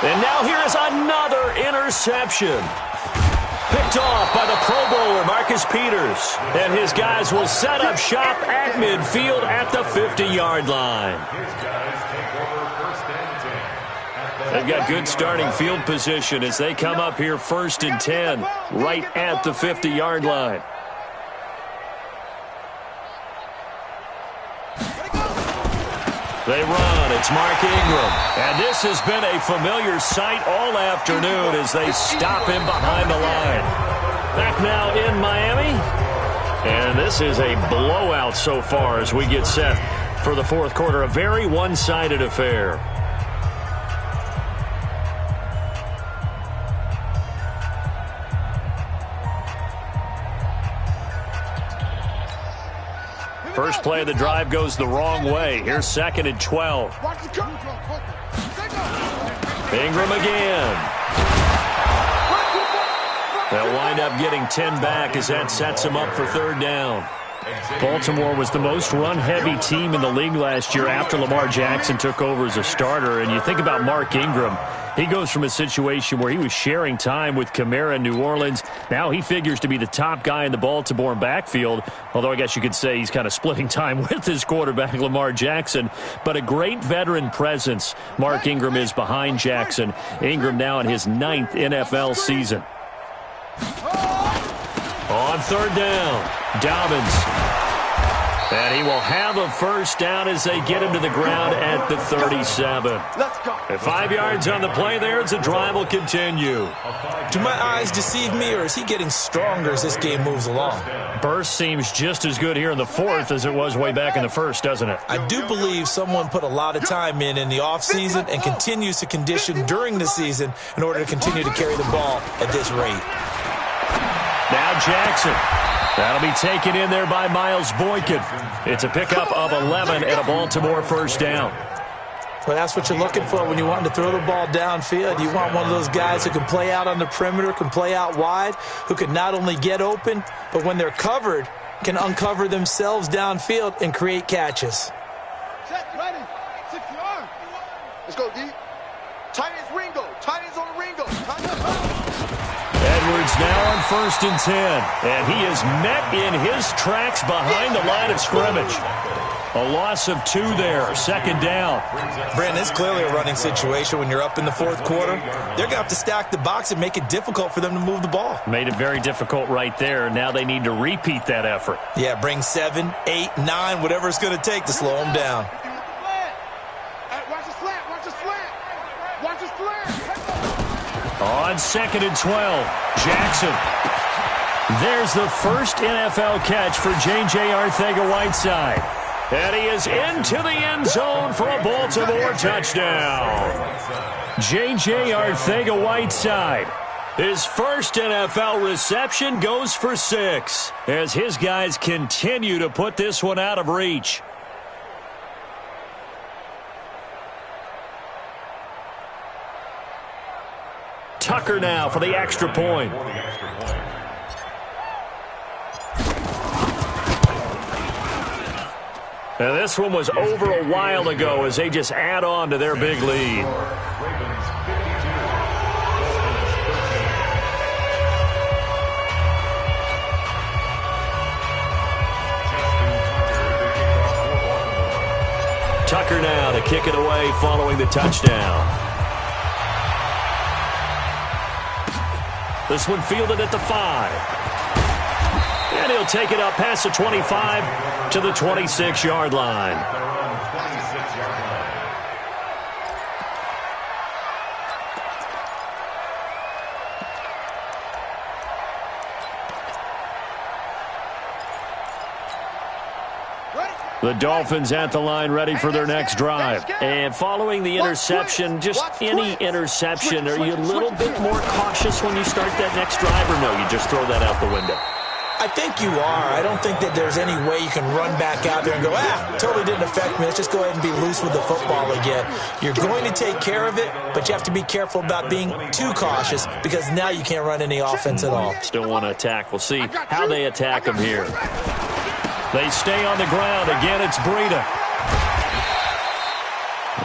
Speaker 1: And now here is another interception. Picked off by the Pro Bowler, Marcus Peters. And his guys will set up shop at midfield at the 50-yard line. They've got good starting field position as they come up here 1st and 10, right at the 50-yard line. They run. It's Mark Ingram. And this has been a familiar sight all afternoon as they stop him behind the line. Back now in Miami. And this is a blowout so far as we get set for the fourth quarter. A very one-sided affair. First play of the drive goes the wrong way. Here's 2nd and 12. Ingram again. They'll wind up getting 10 back as that sets him up for 3rd down. Baltimore was the most run-heavy team in the league last year after Lamar Jackson took over as a starter. And you think about Mark Ingram, he goes from a situation where he was sharing time with Kamara in New Orleans. Now he figures to be the top guy in the Baltimore backfield, although I guess you could say he's kind of splitting time with his quarterback, Lamar Jackson. But a great veteran presence Mark Ingram is behind Jackson. Ingram now in his 9th NFL season. On 3rd down, Dobbins. And he will have a 1st down as they get him to the ground at the 37.
Speaker 3: Let's go.
Speaker 1: And 5 yards on the play there as the drive will continue.
Speaker 4: Do my eyes deceive me, or is he getting stronger as this game moves along?
Speaker 1: Burst seems just as good here in the 4th as it was way back in the 1st, doesn't it?
Speaker 4: I do believe someone put a lot of time in the offseason and continues to condition during the season in order to continue to carry the ball at this rate.
Speaker 1: Now Jackson. That'll be taken in there by Miles Boykin. It's a pickup of 11 and a Baltimore 1st down.
Speaker 4: Well, that's what you're looking for when you want to throw the ball downfield. You want one of those guys who can play out on the perimeter, can play out wide, who can not only get open, but when they're covered, can uncover themselves downfield and create catches.
Speaker 3: Set, ready. 6 yards. Let's go, D. Tight ends Ringo. Tight ends on the Ringo.
Speaker 1: Edwards now on 1st and 10. And he is met in his tracks behind the line of scrimmage. A loss of 2 there. 2nd down.
Speaker 4: Brandon, it's clearly a running situation when you're up in the 4th quarter. They're going to have to stack the box and make it difficult for them to move the ball.
Speaker 1: Made it very difficult right there. Now they need to repeat that effort.
Speaker 4: Yeah, bring 7, 8, 9, whatever it's going to take to slow them down.
Speaker 3: Watch the slant. Watch the slant. Watch the slant.
Speaker 1: On 2nd and 12, Jackson. There's the first NFL catch for J.J. Arcega-Whiteside. And he is into the end zone for a Baltimore touchdown. J.J. Arcega-Whiteside. His first NFL reception goes for 6 as his guys continue to put this one out of reach. Tucker now for the extra point. And this one was over a while ago as they just add on to their big lead. Tucker now to kick it away following the touchdown. This one fielded at the 5. And he'll take it up past the 25 to the 26-yard line. The Dolphins at the line ready for their next drive. And following the interception, just any interception, are you a little bit more cautious when you start that next drive, or no, you just throw that out the window?
Speaker 4: I think you are. I don't think that there's any way you can run back out there and go, totally didn't affect me. Let's just go ahead and be loose with the football again. You're going to take care of it, but you have to be careful about being too cautious because now you can't run any offense at all.
Speaker 1: Still want to attack. We'll see how they attack them here. They stay on the ground. Again, it's Breida.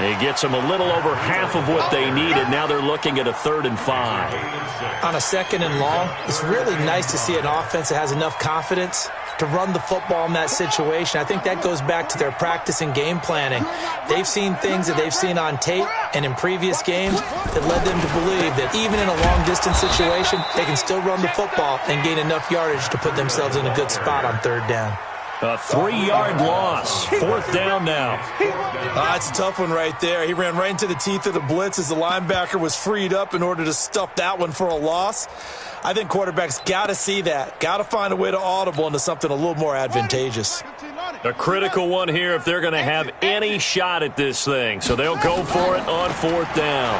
Speaker 1: He gets them a little over half of what they needed. Now they're looking at a 3rd and 5.
Speaker 4: On a 2nd and long, it's really nice to see an offense that has enough confidence to run the football in that situation. I think that goes back to their practice and game planning. They've seen things that they've seen on tape and in previous games that led them to believe that even in a long-distance situation, they can still run the football and gain enough yardage to put themselves in a good spot on 3rd down.
Speaker 1: A 3-yard loss. 4th down now.
Speaker 4: It's a tough one right there. He ran right into the teeth of the blitz as the linebacker was freed up in order to stuff that one for a loss. I think quarterbacks got to see that. Got to find a way to audible into something a little more advantageous.
Speaker 1: A critical one here if they're going to have any shot at this thing. So they'll go for it on 4th down.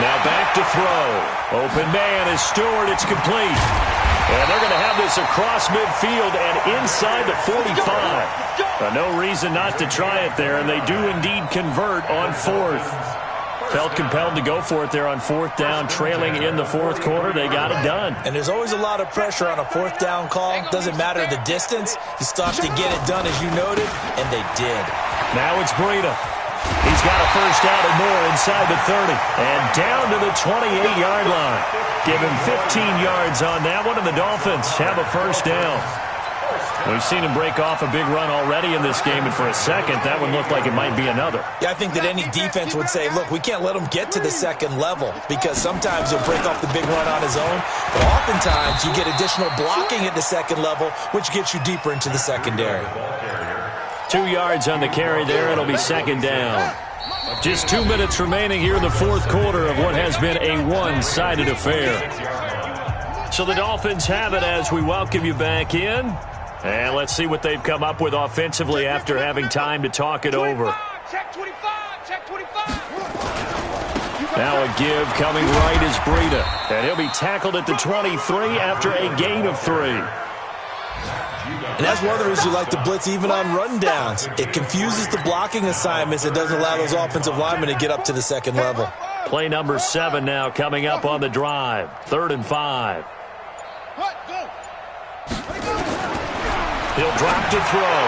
Speaker 1: Now back to throw. Open man is Stewart. It's complete. And they're going to have this across midfield and inside the 45. No reason not to try it there, and they do indeed convert on 4th. Felt compelled to go for it there on 4th down, trailing in the 4th quarter. They got it done.
Speaker 4: And there's always a lot of pressure on a 4th down call. Doesn't matter the distance. You still have to get it done, as you noted, and they did.
Speaker 1: Now it's Breida. He's got a first down and more inside the 30. And down to the 28-yard line. Give him 15 yards on that one, and the Dolphins have a first down. We've seen him break off a big run already in this game, and for a second, that one looked like it might be another.
Speaker 4: Yeah, I think that any defense would say, look, we can't let him get to the 2nd level, because sometimes he'll break off the big run on his own, but oftentimes you get additional blocking at the 2nd level, which gets you deeper into the secondary.
Speaker 1: 2 yards on the carry there. It'll be 2nd down. Just 2 minutes remaining here in the 4th quarter of what has been a one-sided affair. So the Dolphins have it as we welcome you back in. And let's see what they've come up with offensively after having time to talk it over.
Speaker 5: Check 25, check 25.
Speaker 1: Now a give coming right is Breida. And he'll be tackled at the 23 after a gain of 3.
Speaker 4: And that's one of the reasons you like to blitz even on rundowns. It confuses the blocking assignments. It doesn't allow those offensive linemen to get up to the 2nd level.
Speaker 1: Play number 7 now coming up on the drive. 3rd and 5. He'll drop to throw.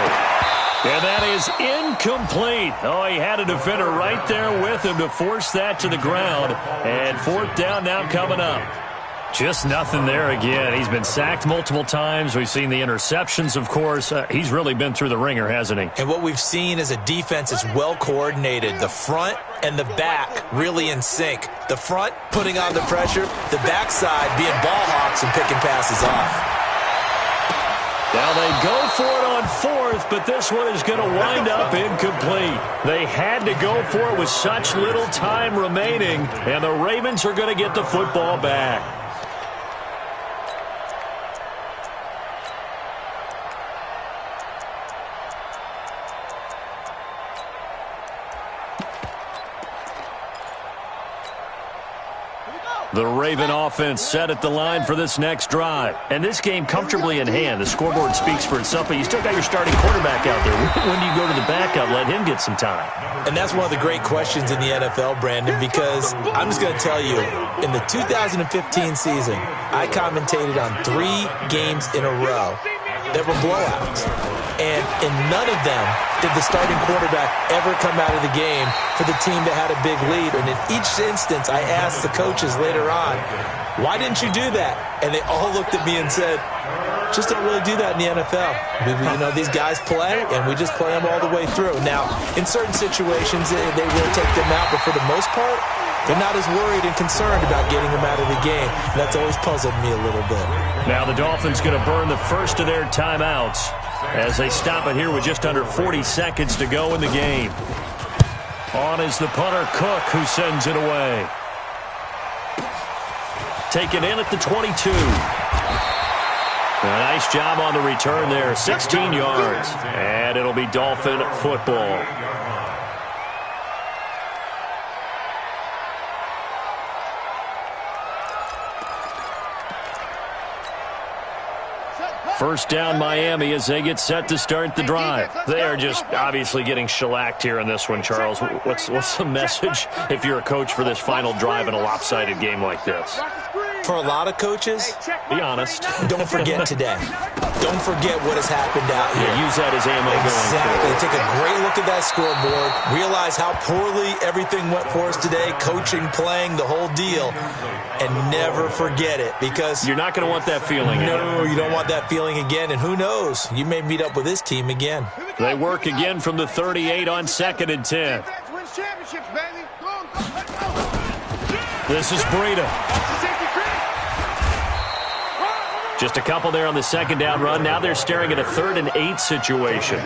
Speaker 1: And that is incomplete. Oh, he had a defender right there with him to force that to the ground. And 4th down now coming up. Just nothing there again. He's been sacked multiple times. We've seen the interceptions, of course. He's really been through the ringer, hasn't he?
Speaker 4: And what we've seen is a defense that's well coordinated. The front and the back really in sync. The front putting on the pressure. The backside being ball hawks and picking passes off.
Speaker 1: Now they go for it on 4th, but this one is going to wind up incomplete. They had to go for it with such little time remaining, and the Ravens are going to get the football back. The Raven offense set at the line for this next drive. And this game comfortably in hand. The scoreboard speaks for itself, but you still got your starting quarterback out there. When do you go to the backup? Let him get some time.
Speaker 4: And that's one of the great questions in the NFL, Brandon, because I'm just going to tell you, in the 2015 season, I commentated on 3 games in a row that were blowouts. And in none of them did the starting quarterback ever come out of the game for the team that had a big lead. And in each instance, I asked the coaches later on, why didn't you do that? And they all looked at me and said, just don't really do that in the NFL. You know, these guys play, and we just play them all the way through. Now, in certain situations, they will take them out, but for the most part, they're not as worried and concerned about getting them out of the game. And that's always puzzled me a little bit.
Speaker 1: Now the Dolphins going to burn the first of their timeouts as they stop it here with just under 40 seconds to go in the game. On is the punter, Cook, who sends it away. Taken in at the 22. A nice job on the return there, 16 yards. And it'll be Dolphin football. First down Miami as they get set to start the drive. They are just obviously getting shellacked here in this one, Charles. What's the message if you're a coach for this final drive in a lopsided game like this?
Speaker 4: For a lot of coaches,
Speaker 1: be honest.
Speaker 4: don't forget today. Don't forget what has happened out here.
Speaker 1: Yeah, use that as ammo
Speaker 4: Exactly.
Speaker 1: going forward.
Speaker 4: Take a great look at that scoreboard. Realize how poorly everything went for us today, coaching, playing, the whole deal. And never forget it, because
Speaker 1: You're not going to want that feeling.
Speaker 4: no, you don't want that feeling again. And who knows? You may meet up with this team again.
Speaker 1: They work again from the 38 on 2nd and 10.
Speaker 3: Defense wins championships, baby. Go, let's go.
Speaker 1: This is Breida.
Speaker 3: Safety creep.
Speaker 1: Just a couple there on the second down run. Now they're staring at a 3rd and 8 situation.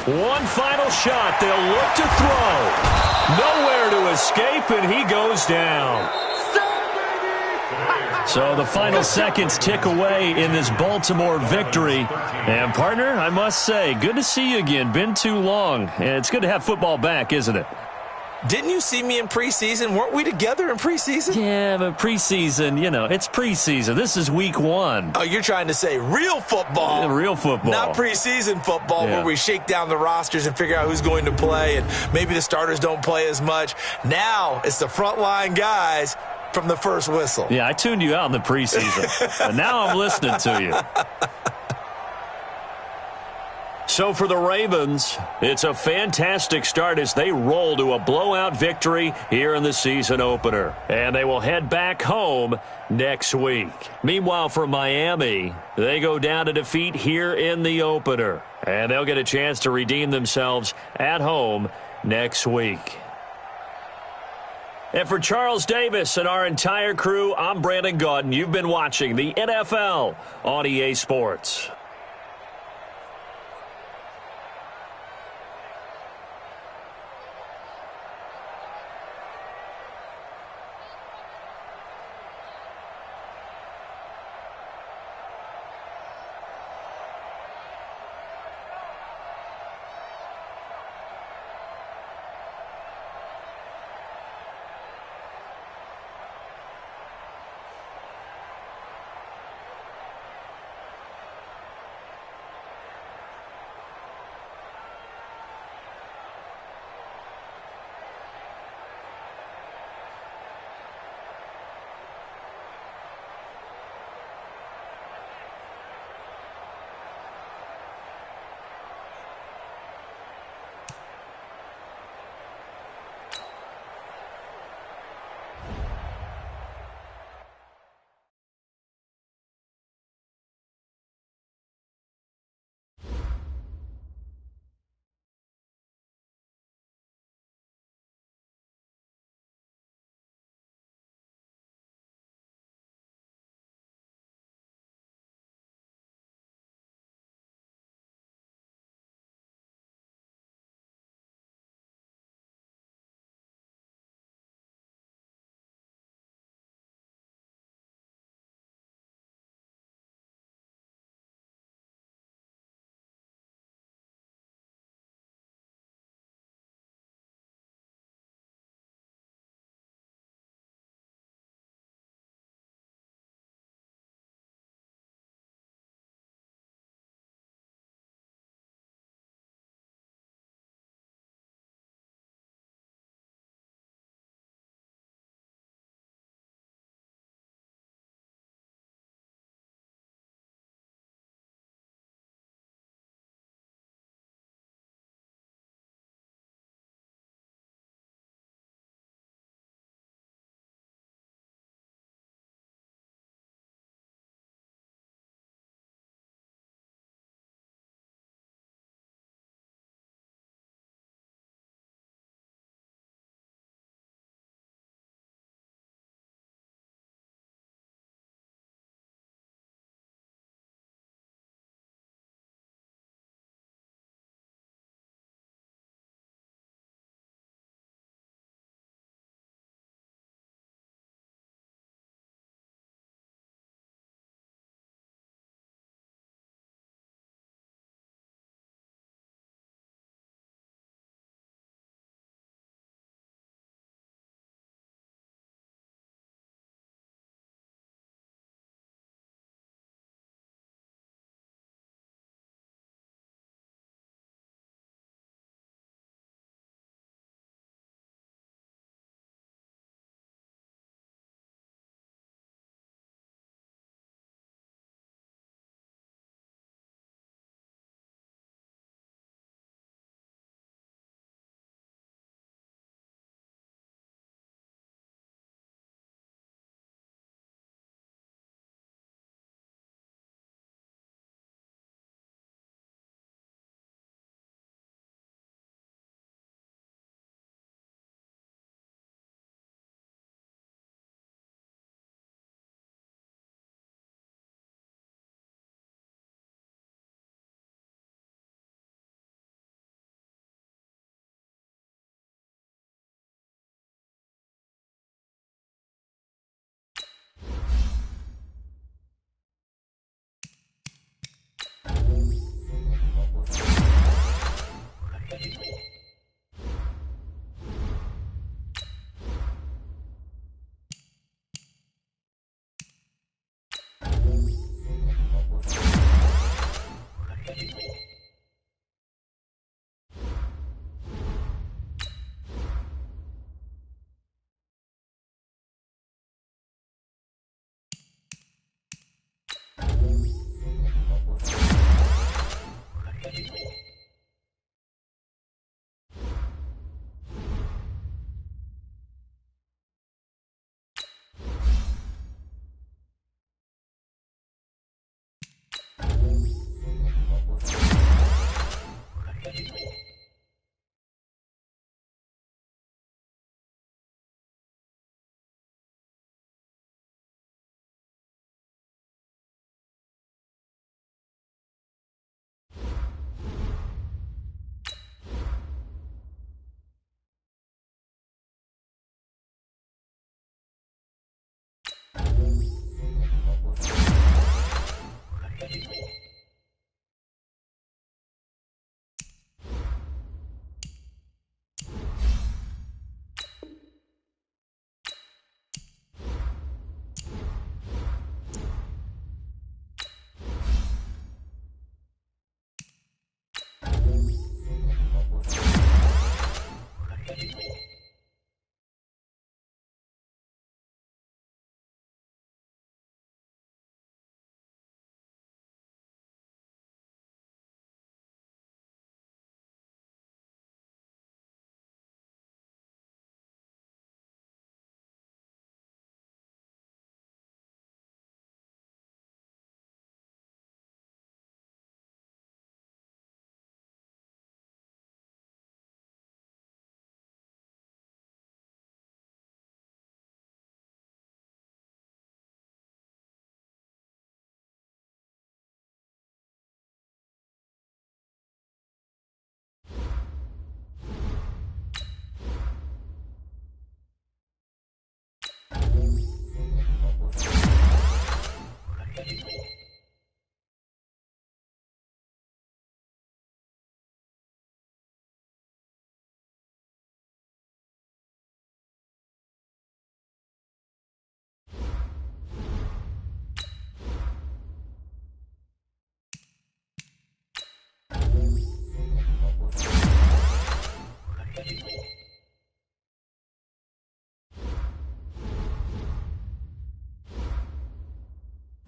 Speaker 1: One final shot. They'll look to throw. Nowhere to escape, and he goes down. So the final seconds tick away in this Baltimore victory. And, partner, I must say, good to see you again. Been too long. And it's good to have football back, isn't it?
Speaker 4: Didn't you see me in preseason? Weren't we together in preseason?
Speaker 1: Yeah, but preseason, it's preseason. This is week 1.
Speaker 4: Oh, you're trying to say real football.
Speaker 1: Real football.
Speaker 4: Not preseason football,
Speaker 1: Yeah.
Speaker 4: where we shake down the rosters and figure out who's going to play, and maybe the starters don't play as much. Now it's the frontline guys from the first whistle.
Speaker 1: Yeah, I tuned you out in the preseason. And now I'm listening to you. So for the Ravens, it's a fantastic start as they roll to a blowout victory here in the season opener. And they will head back home next week. Meanwhile, for Miami, they go down to defeat here in the opener. And they'll get a chance to redeem themselves at home next week. And for Charles Davis and our entire crew, I'm Brandon Gaudin. You've been watching the NFL on EA Sports.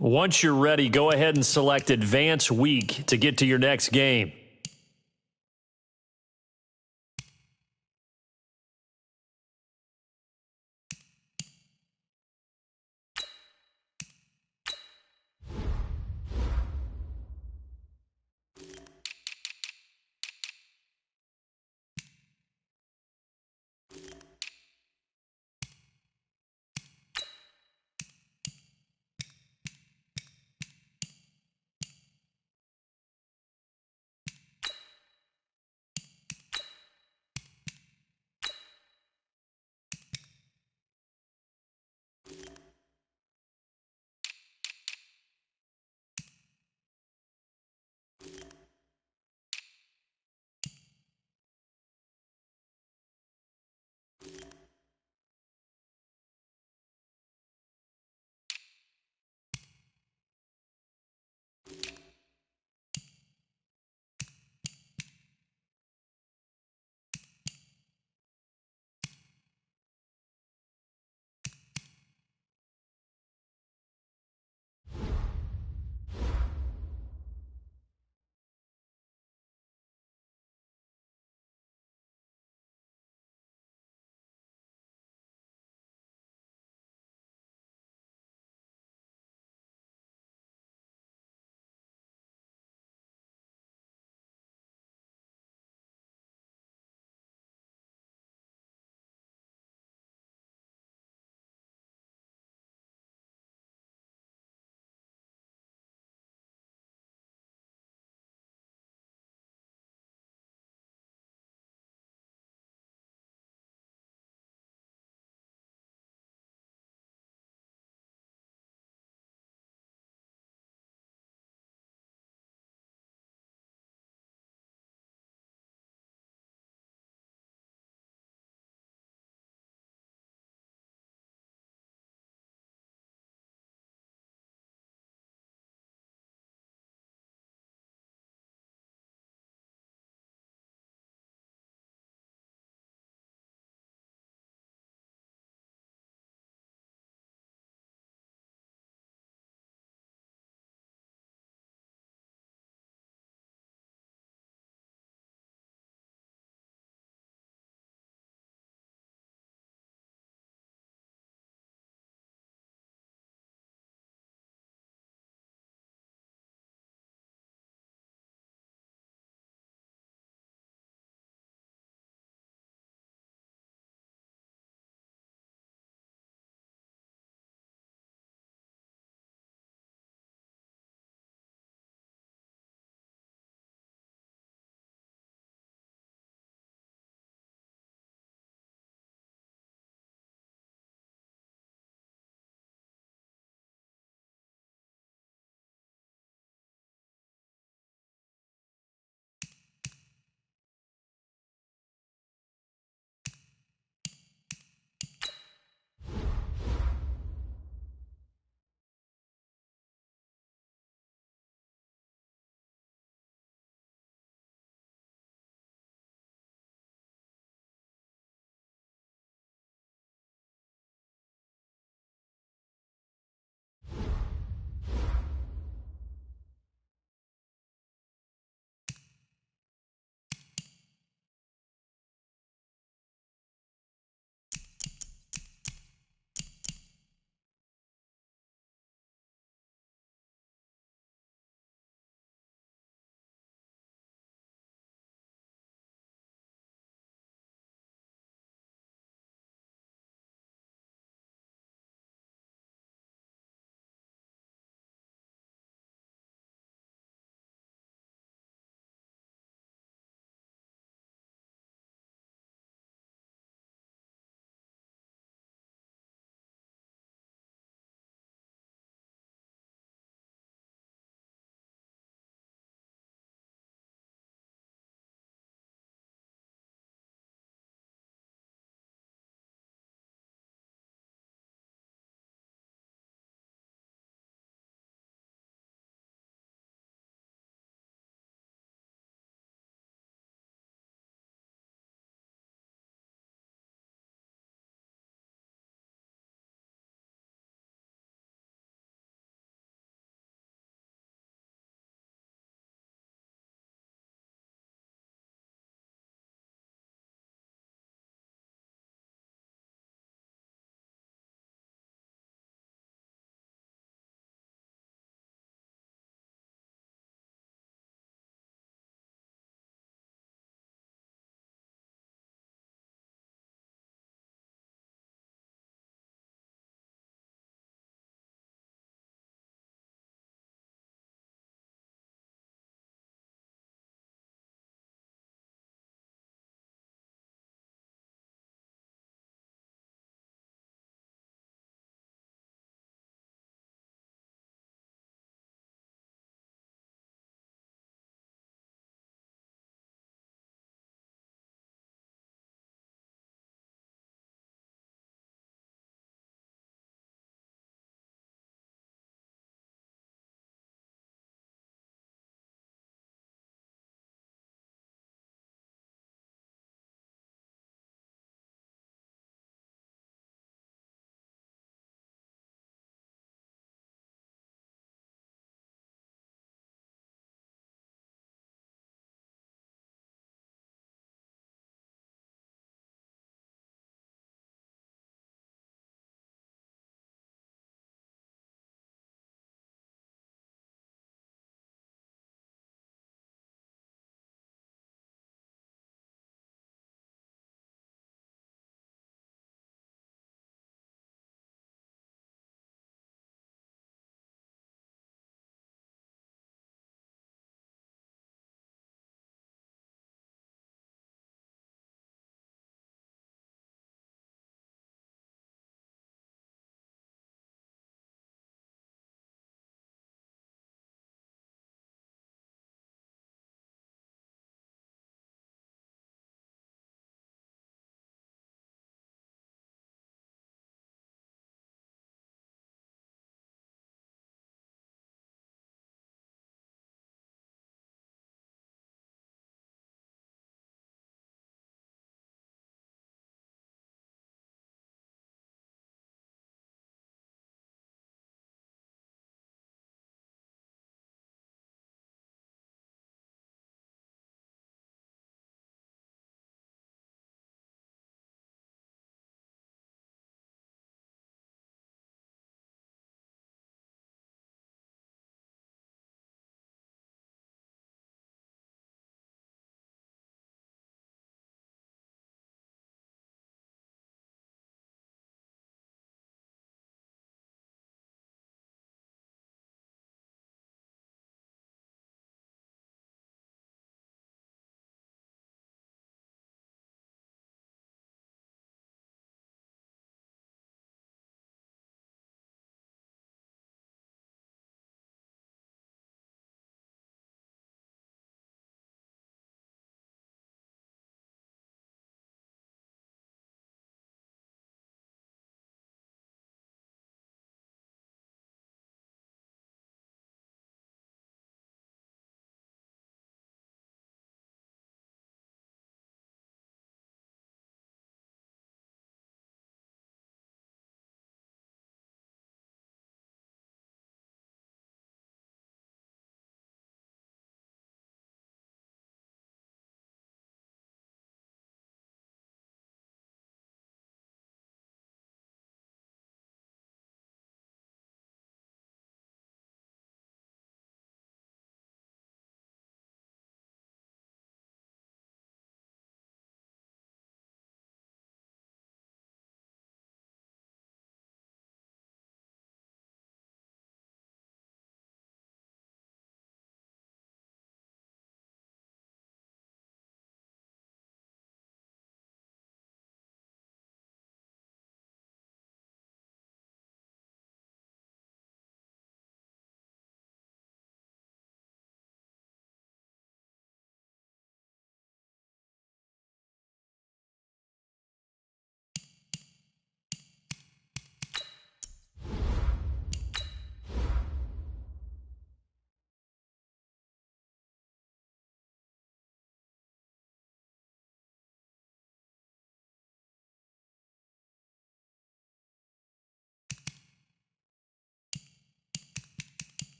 Speaker 1: Once you're ready, go ahead and select Advance Week to get to your next game.